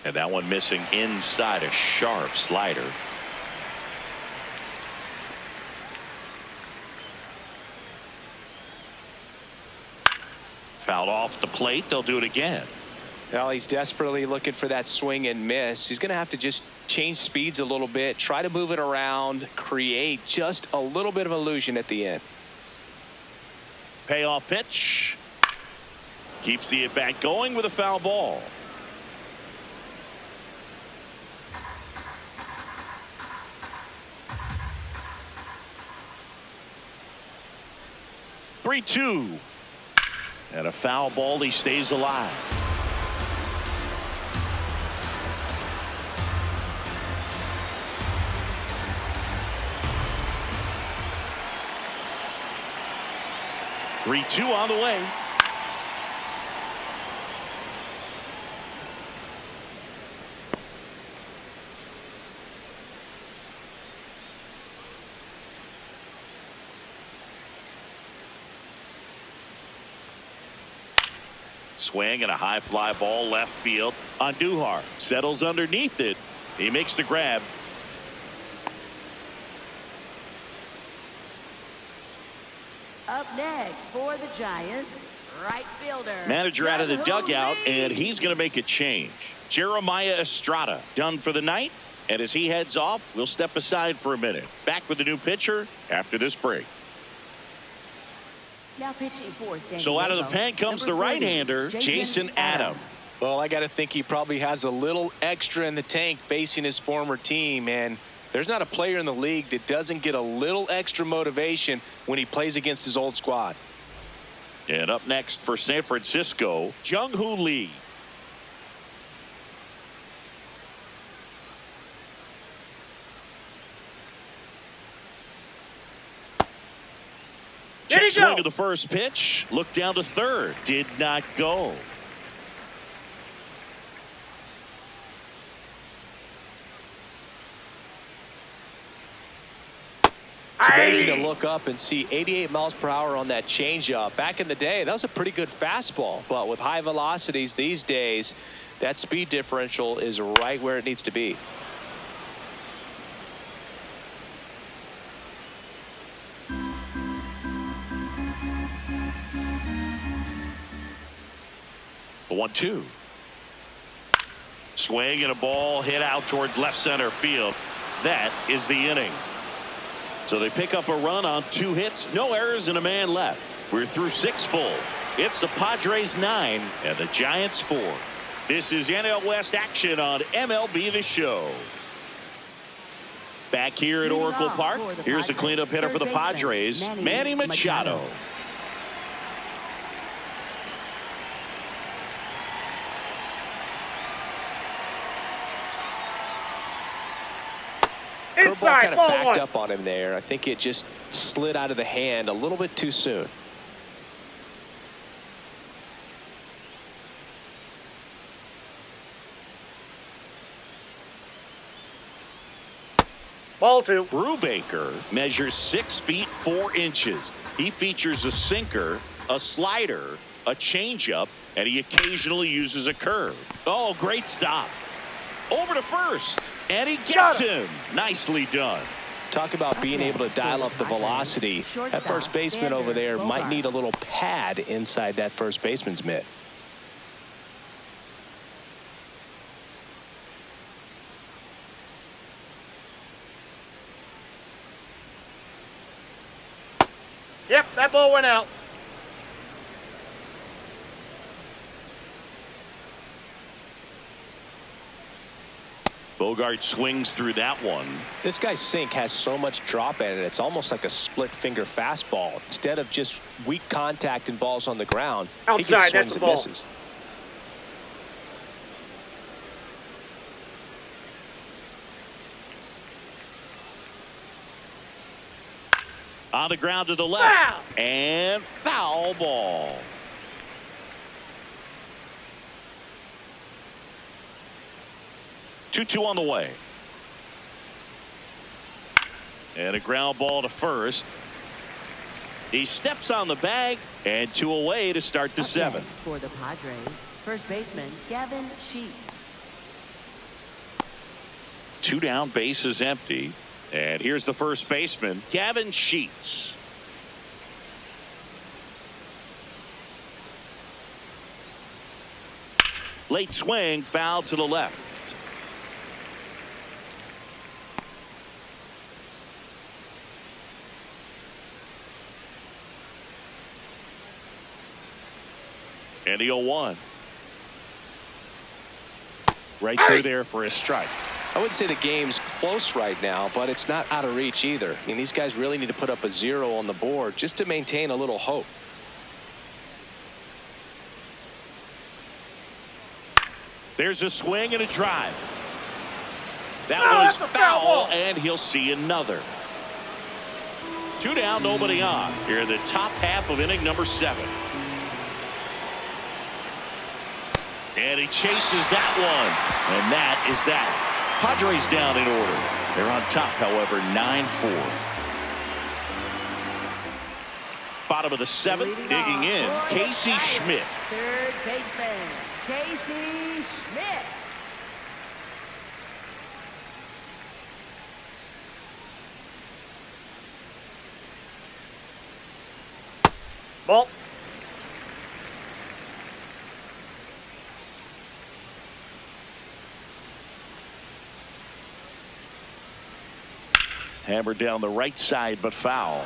And that one missing inside, a sharp slider. Fouled off the plate. They'll do it again. Well, he's desperately looking for that swing and miss. He's going to have to just change speeds a little bit, try to move it around, create just a little bit of illusion at the end. Payoff pitch. Keeps the at-bat going with a foul ball. Three-two. And a foul ball. He stays alive. 3-2 on the way. Swing and a high fly ball left field. Andujar settles underneath it. He makes the grab. Up next for the Giants, right fielder. Manager out of the dugout, and he's going to make a change. Jeremiah Estrada done for the night. And as he heads off, we'll step aside for a minute. Back with the new pitcher after this break. Now pitching for San So out of the Diego, pen comes the number 30, right-hander, Jason Adam. Well, I got to think he probably has a little extra in the tank facing his former team. And there's not a player in the league that doesn't get a little extra motivation when he plays against his old squad. And up next for San Francisco, Jung-Hoo Lee. There you Check swing go. to the first pitch. Look down to third. Did not go. It's amazing to look up and see 88 miles per hour on that changeup. Back in the day, that was a pretty good fastball. But with high velocities these days, that speed differential is right where it needs to be. The 1-2. Swing and a ball hit out towards left center field. That is the inning. So they pick up a run on 2 hits, no errors, and a man left. We're through 6 full. It's the Padres 9 and the Giants 4. This is NL West action on MLB The Show. Back here at Oracle Park, here's the cleanup hitter for the Padres, Manny Machado. Curveball Inside, kind of ball backed 1. up on him there. I think it just slid out of the hand a little bit too soon. Ball 2. Brubaker measures 6 feet 4 inches. He features a sinker, a slider, a changeup, and he occasionally uses a curve. Oh, great stop. Over to first, and he gets him. Nicely done. Talk about being able to dial up the velocity. That first baseman over there might need a little pad inside that first baseman's mitt. Yep, that ball went out. Bogart swings through that one. This guy's sink has so much drop in it. It's almost like a split finger fastball. Instead of just weak contact and balls on the ground, he Outside, just that's swings the and ball. misses. On the ground to the left. Foul. And foul ball. Two on the way. And a ground ball to first. He steps on the bag, and 2 away to start the 7th. Next for the Padres, first baseman Gavin Sheets. 2 down, base is empty. And here's the first baseman, Gavin Sheets. Late swing, foul to the left. And the 0-1. Right through there for a strike. I wouldn't say the game's close right now, but it's not out of reach either. I mean, these guys really need to put up a 0 on the board just to maintain a little hope. There's a swing and a drive. That was that's a foul foul, ball. and he'll see another. Two down, nobody on. Here in the top half of inning number 7. And he chases that one. And that is that. Padres down in order. They're on top, however, 9-4. Bottom of the 7th, digging in, Casey Schmidt. Third baseman, Casey Schmidt. Ball. Hammered down the right side, but foul.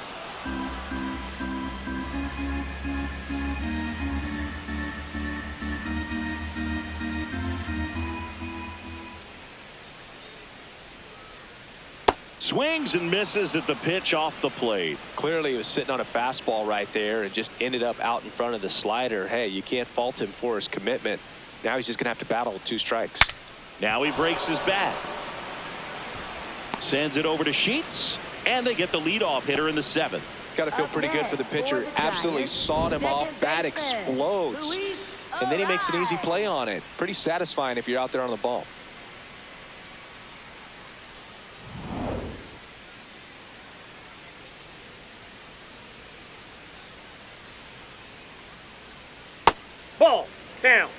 Swings and misses at the pitch off the plate. Clearly he was sitting on a fastball right there and just ended up out in front of the slider. Hey, you can't fault him for his commitment. Now he's just going to have to battle with 2 strikes. Now he breaks his bat. Sends it over to Sheets, and they get the leadoff hitter in the 7th. Got to feel pretty good for the pitcher. Absolutely sawed him off. Bat explodes. And then he makes an easy play on it. Pretty satisfying if you're out there on the ball. Ball. Down.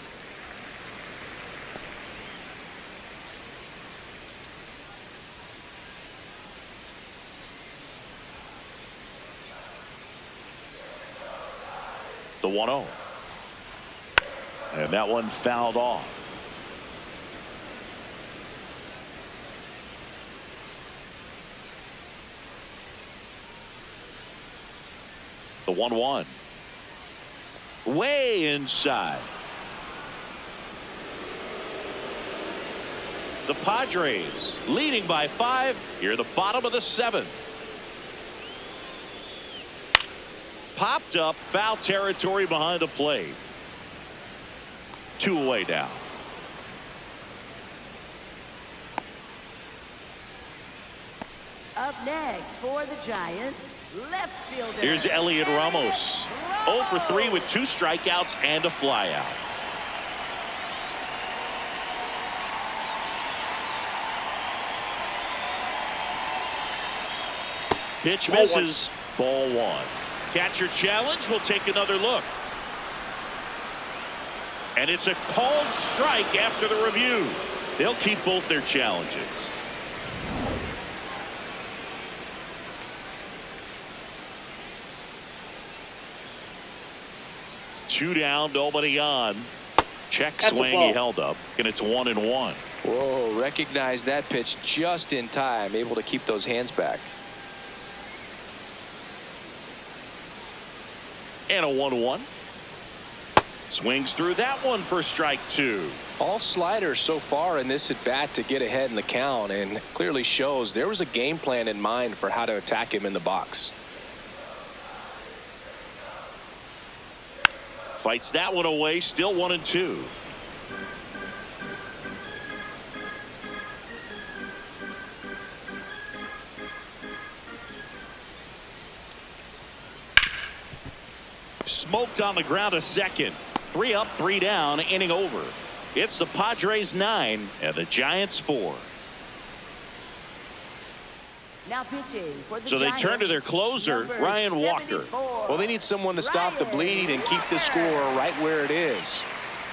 The 1-0. And that one fouled off. The 1-1. Way inside. The Padres leading by 5 here, the bottom of the 7th. Popped up, foul territory behind the plate. 2 away now. Up next for the Giants, left fielder. Here's Elliot Ramos. 0 for 3 with 2 strikeouts and a flyout. Pitch misses. Ball 1. Catcher challenge. We'll take another look. And it's a called strike after the review. They'll keep both their challenges. Two down, nobody on. Check swing, he held up, and it's 1-1. Whoa, recognize that pitch just in time, able to keep those hands back. And a 1-1. Swings through that one for strike 2. All sliders so far in this at bat to get ahead in the count, and clearly shows there was a game plan in mind for how to attack him in the box. Fights that one away, still 1-2. Smoked on the ground a second. 3 up, 3 down, inning over. It's the Padres 9 and the Giants 4. Now pitching for the So they Giants, turn to their closer, number Ryan Walker. 74. Well, they need someone to stop the bleed and keep the score right where it is.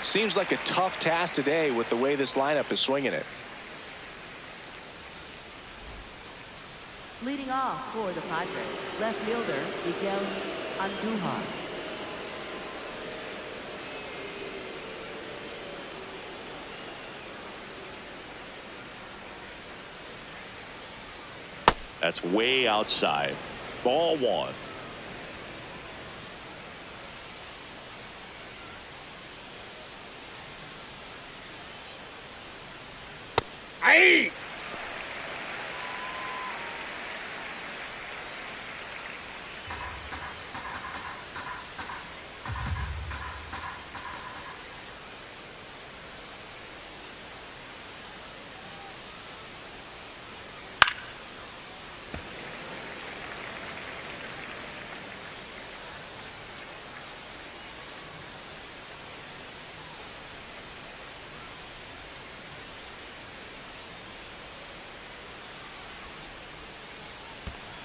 Seems like a tough task today with the way this lineup is swinging it. Leading off for the Padres, left fielder Miguel Andujar. That's way outside. Ball 1. Aye.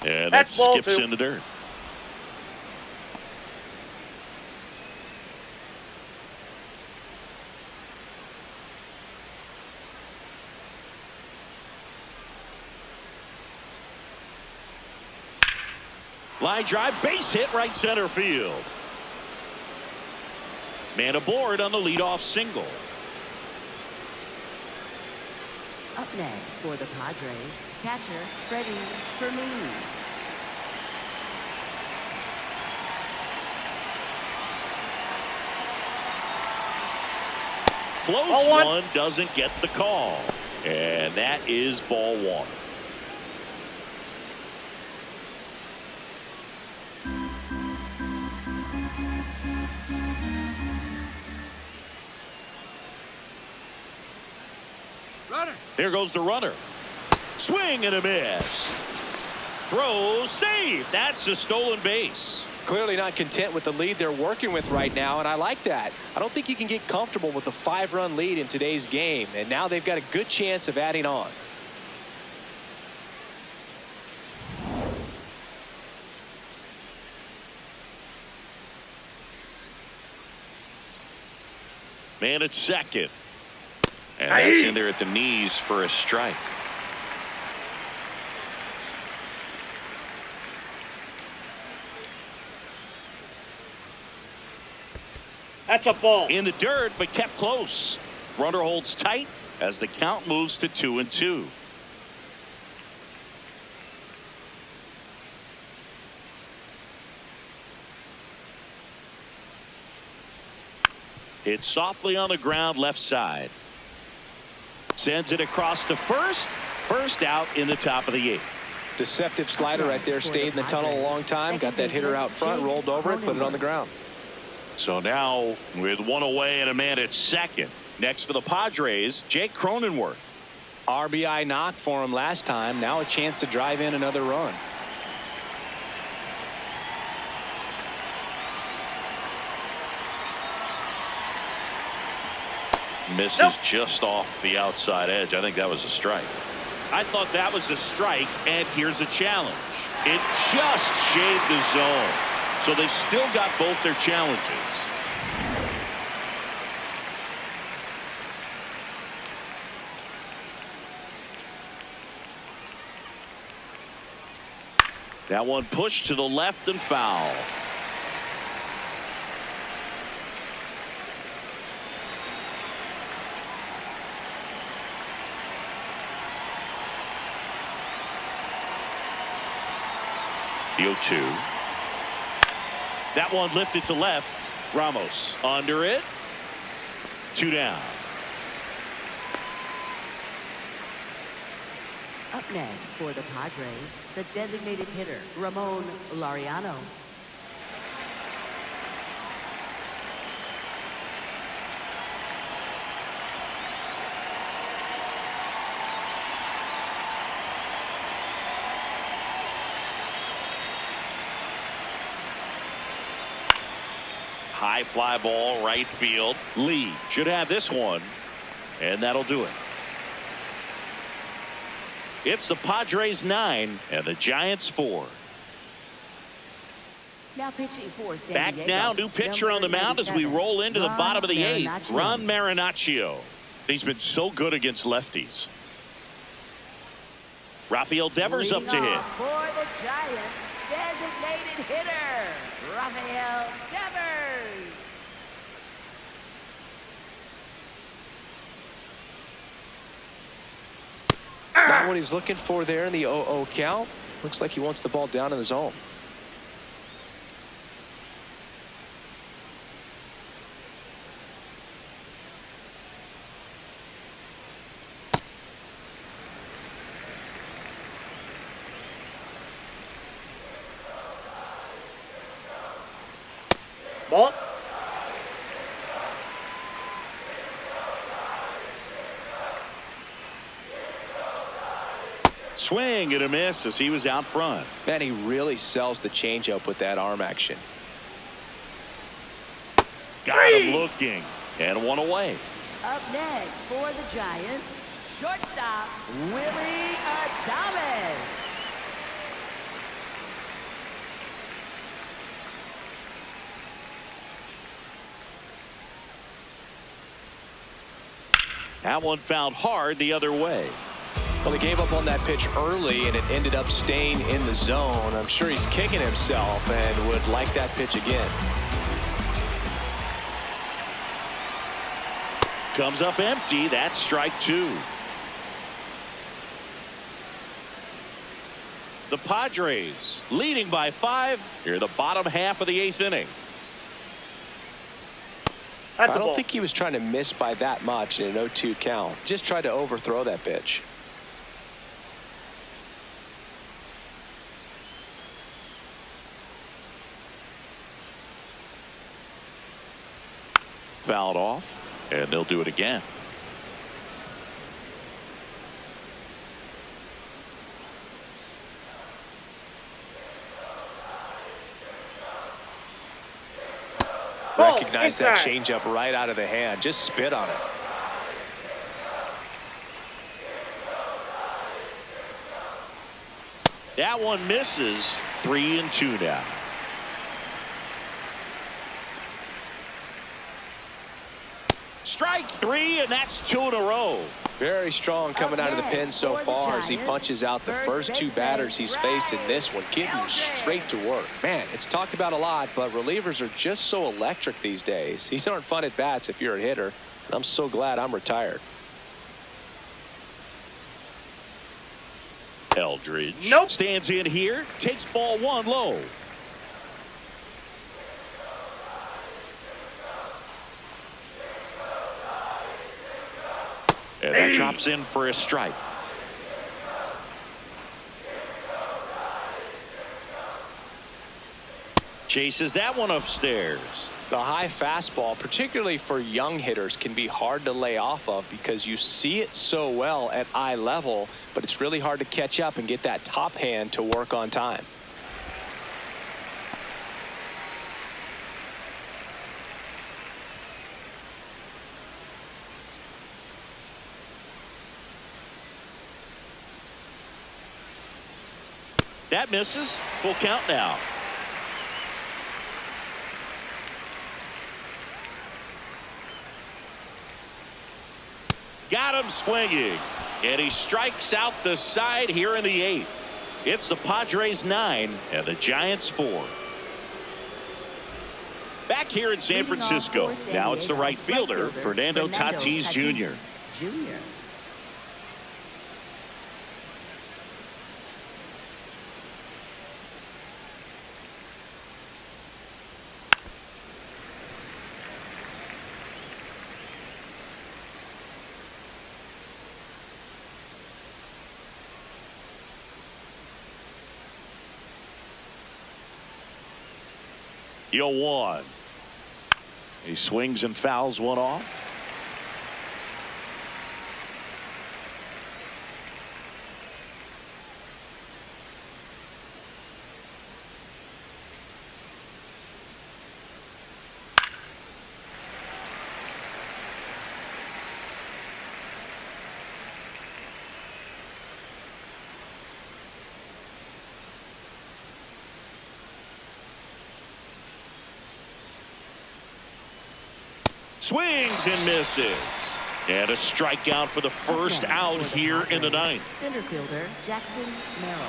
And that That's ball skips 2. in the dirt. Line drive, base hit, right center field. Man aboard on the leadoff single. Up next for the Padres, catcher Freddie Fermin. Close Ball 1. one doesn't get the call. And that is ball 1. Here goes the runner. Swing and a miss. Throw, save. That's a stolen base. Clearly not content with the lead they're working with right now, and I like that. I don't think you can get comfortable with a 5-run lead in today's game, and now they've got a good chance of adding on. Man at second. And that's in there at the knees for a strike. That's a ball. In the dirt, but kept close. Runner holds tight as the count moves to 2-2. Hit softly on the ground, left side. Sends it across to first. First out in the top of the 8th. Deceptive slider right there. Stayed in the tunnel a long time. Got that hitter out front, rolled over it, put it on the ground. So now with one away and a man at second. Next for the Padres, Jake Cronenworth. RBI knock for him last time. Now a chance to drive in another run. Misses just off the outside edge. I think that was a strike. I thought that was a strike, and here's a challenge. It just shaved the zone. So they've still got both their challenges. That one pushed to the left and foul. The 0-2. That one lifted to left. Ramos under it. 2 down. Up next for the Padres, the designated hitter, Ramon Laureano. High fly ball, right field. Lee should have this one, and that'll do it. It's the Padres 9 and the Giants 4. Now pitching for San Back Diego, now, new pitcher on the mound as we roll into the bottom of the 8th. Ron Marinaccio. He's been so good against lefties. Rafael Devers up to hit. For the Giants, designated hitter, Rafael Devers. Not what he's looking for there in the 0-0 count. Looks like he wants the ball down in the zone. Ball. Swing and a miss as he was out front. Man, he really sells the changeup with that arm action. Got him looking. And one away. Up next for the Giants, shortstop, Willie Adames. That one found hard the other way. Well, he gave up on that pitch early, and it ended up staying in the zone. I'm sure he's kicking himself and would like that pitch again. Comes up empty. That's strike 2. The Padres leading by 5 here in the bottom half of the 8th inning. That's I don't think he was trying to miss by that much in an 0-2 count. Just tried to overthrow that pitch. Fouled off, and they'll do it again. Recognize that changeup right out of the hand. Just spit on it. That one misses. 3-2 now. Strike 3, and that's 2 in a row. Very strong coming out of the pen so far as he punches out the first 2 batters he's faced in this one, getting straight to work. Man, it's talked about a lot, but relievers are just so electric these days. These aren't fun at bats if you're a hitter, and I'm so glad I'm retired. Eldridge stands in here, takes ball 1 low. And that drops in for a strike. Chases that one upstairs. The high fastball, particularly for young hitters, can be hard to lay off of because you see it so well at eye level, but it's really hard to catch up and get that top hand to work on time. That misses. Full count now. Got him swinging. And he strikes out the side here in the 8th. It's the Padres 9 and the Giants 4. Back here in San Francisco. Now it's the right fielder, Fernando Tatis Jr. The 0-1. He swings and fouls one off. Swings and misses. And a strikeout for the first out here in the 9th. Center fielder Jackson Merrill.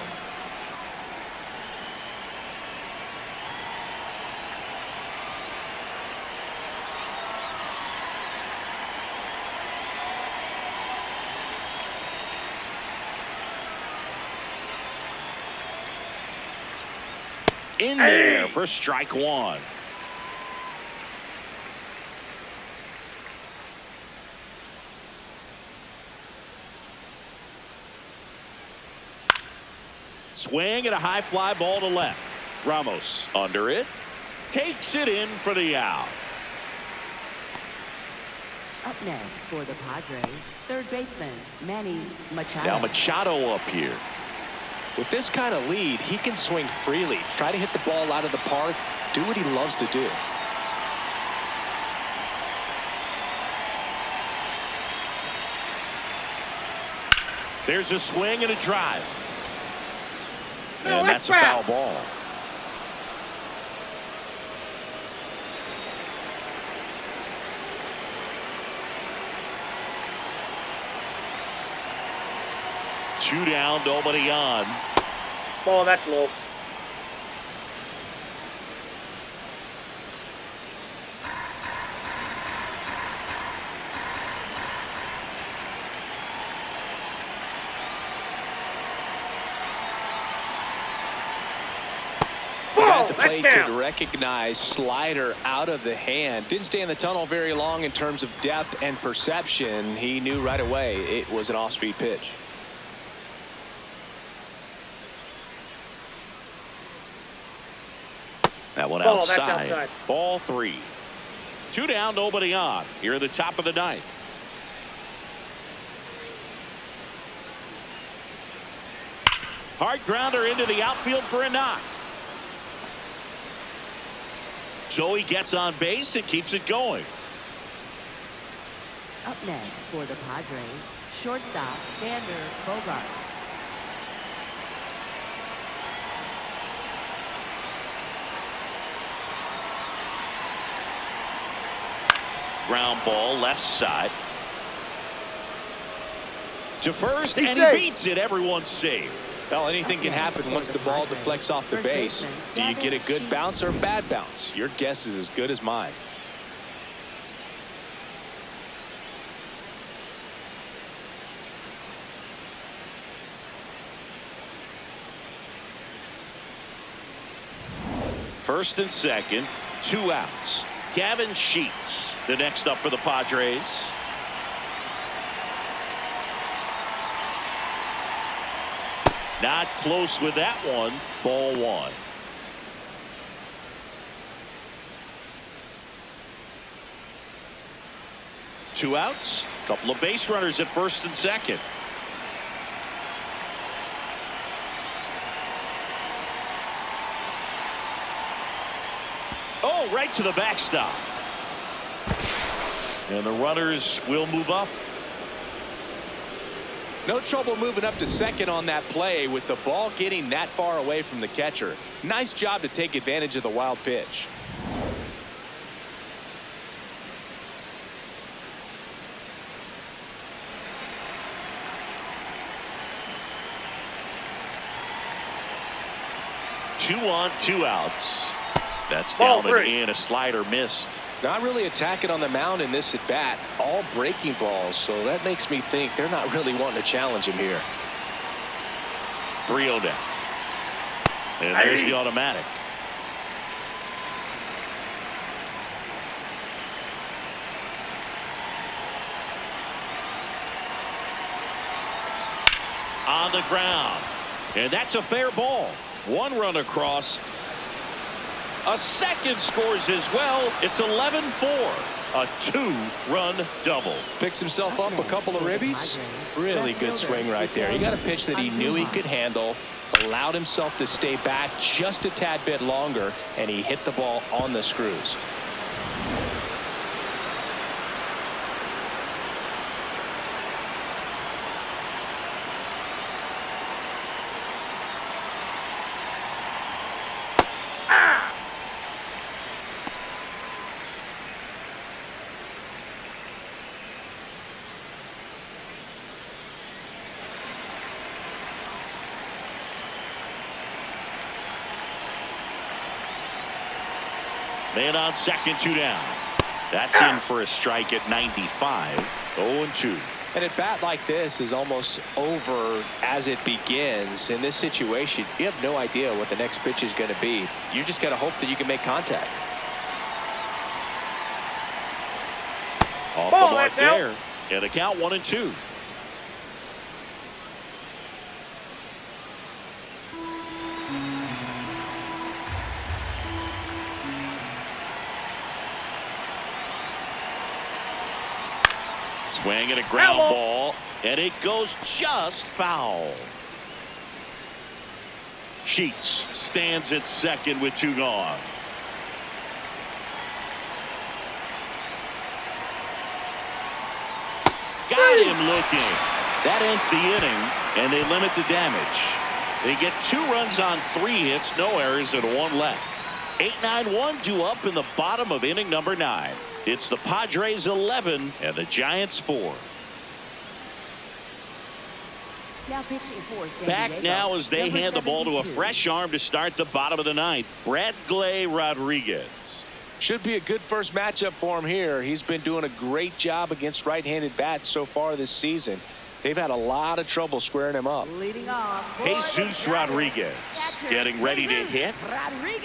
In there for strike 1. Swing and a high fly ball to left. Ramos under it. Takes it in for the out. Up next for the Padres, third baseman Manny Machado. Now Machado up here. With this kind of lead, he can swing freely, try to hit the ball out of the park, do what he loves to do. There's a swing and a drive. And that's a foul ball. 2 down, nobody on. Ball, that's low. At the plate could recognize slider out of the hand. Didn't stay in the tunnel very long in terms of depth and perception. He knew right away it was an off-speed pitch. That one Ball, outside. that's outside. Ball 3. 2 down, nobody on. Here at the top of the 9th. Hard grounder into the outfield for a knock. Joey gets on base and keeps it going. Up next for the Padres, shortstop Xander Bogaerts. Ground ball left side. To first, and he beats it. Everyone's safe. Well, anything can happen once the ball deflects off the base. Do you get a good bounce or a bad bounce? Your guess is as good as mine. First and second, 2 outs. Gavin Sheets, the next up for the Padres. Not close with that one. Ball 1. Two outs. Couple of base runners at first and second. Oh, right to the backstop. And the runners will move up. No trouble moving up to second on that play with the ball getting that far away from the catcher. Nice job to take advantage of the wild pitch. Two on, 2 outs. That's Ball down and 3. in. A slider missed. Not really attacking on the mound in this at bat. All breaking balls, so that makes me think they're not really wanting to challenge him here. 3-0 down. And there's the automatic. On the ground. And that's a fair ball. 1 run across. A second scores as well. It's 11-4. A 2-run double. Picks himself up a couple of ribbies. Really good swing right there. He got a pitch that he knew he could handle, allowed himself to stay back just a tad bit longer, and he hit the ball on the screws. Man on second, 2 down. That's in for a strike at 95. 0-2. And at bat like this is almost over as it begins. In this situation, you have no idea what the next pitch is going to be. You just got to hope that you can make contact. Off Ball, the mark that's out. there. And the count 1-2. Swing and a ground ball, and it goes just foul. Sheets stands at second with 2 gone. Got him looking. That ends the inning, and they limit the damage. They get 2 runs on 3 hits, no errors, and 1 left. 8-9-1 due up in the bottom of inning number 9. It's the Padres 11 and the Giants 4. Now pitching for San Back Diego, now as they number hand the ball to a 72. fresh arm to start the bottom of the ninth. Bradley Rodriguez. Should be a good first matchup for him here. He's been doing a great job against right-handed bats so far this season. They've had a lot of trouble squaring him up. Leading off for Jesus the Rodriguez catcher, getting ready to Jesus hit. Rodriguez.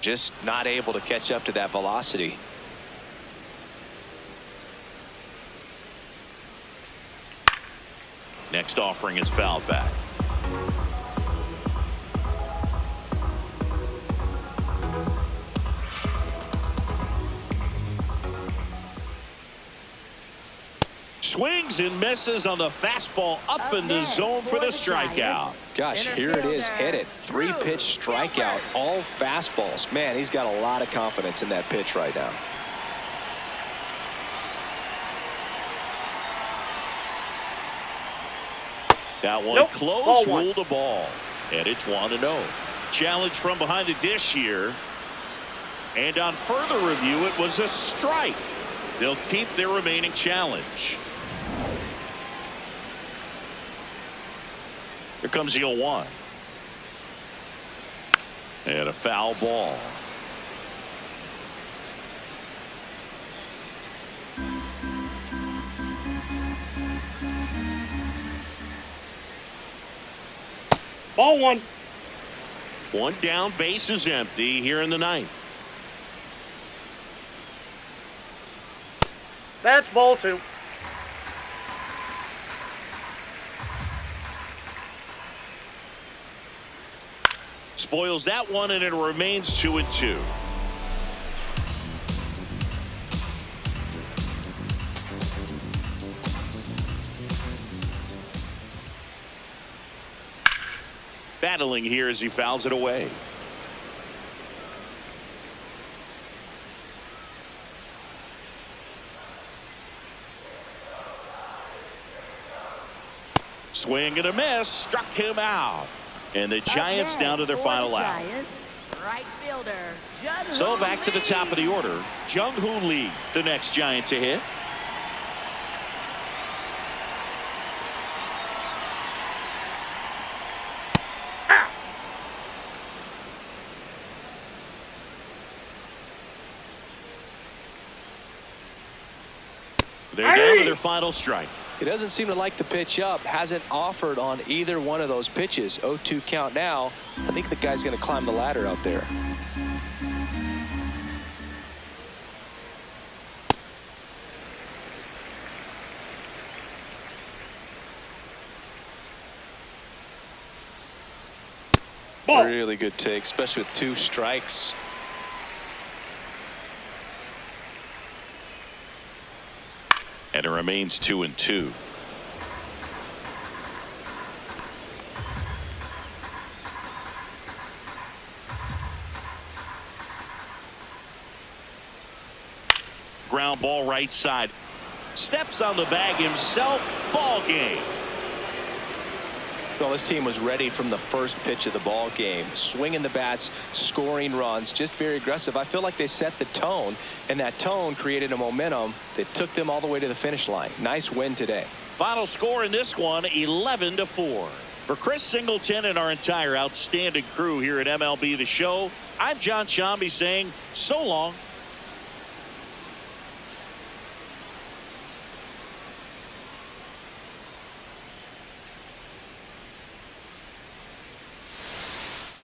Just not able to catch up to that velocity. Next offering is fouled back. Swings and misses on the fastball up in the zone for the strikeout. Gosh, here it is. Hit it. 3-pitch strikeout. All fastballs. Man, he's got a lot of confidence in that pitch right now. That one Nope. close, Ball one. ruled a ball. And it's 1-0. Challenge from behind the dish here. And on further review, it was a strike. They'll keep their remaining challenge. Here comes the 0-1. And a foul ball. Ball one. One down, base is empty here in the ninth. That's ball two. Spoils that one, and it remains 2-2. Battling here as he fouls it away. Swing and a miss, struck him out. And the Giants down to their final out. Right fielder, So back to the top of the order. Jung-Hoo Lee, the next Giant to hit. They're down to their final strike. He doesn't seem to like to pitch up. Hasn't offered on either one of those pitches. 0-2 count now. I think the guy's going to climb the ladder out there. Ball. Really good take, especially with 2 strikes. And it remains 2-2. Ground ball right side. Steps on the bag himself. Ball game. Well, this team was ready from the first pitch of the ball game. Swinging the bats, scoring runs, just very aggressive. I feel like they set the tone, and that tone created a momentum that took them all the way to the finish line. Nice win today. Final score in this one, 11-4. For Chris Singleton and our entire outstanding crew here at MLB The Show, I'm John Shambi saying so long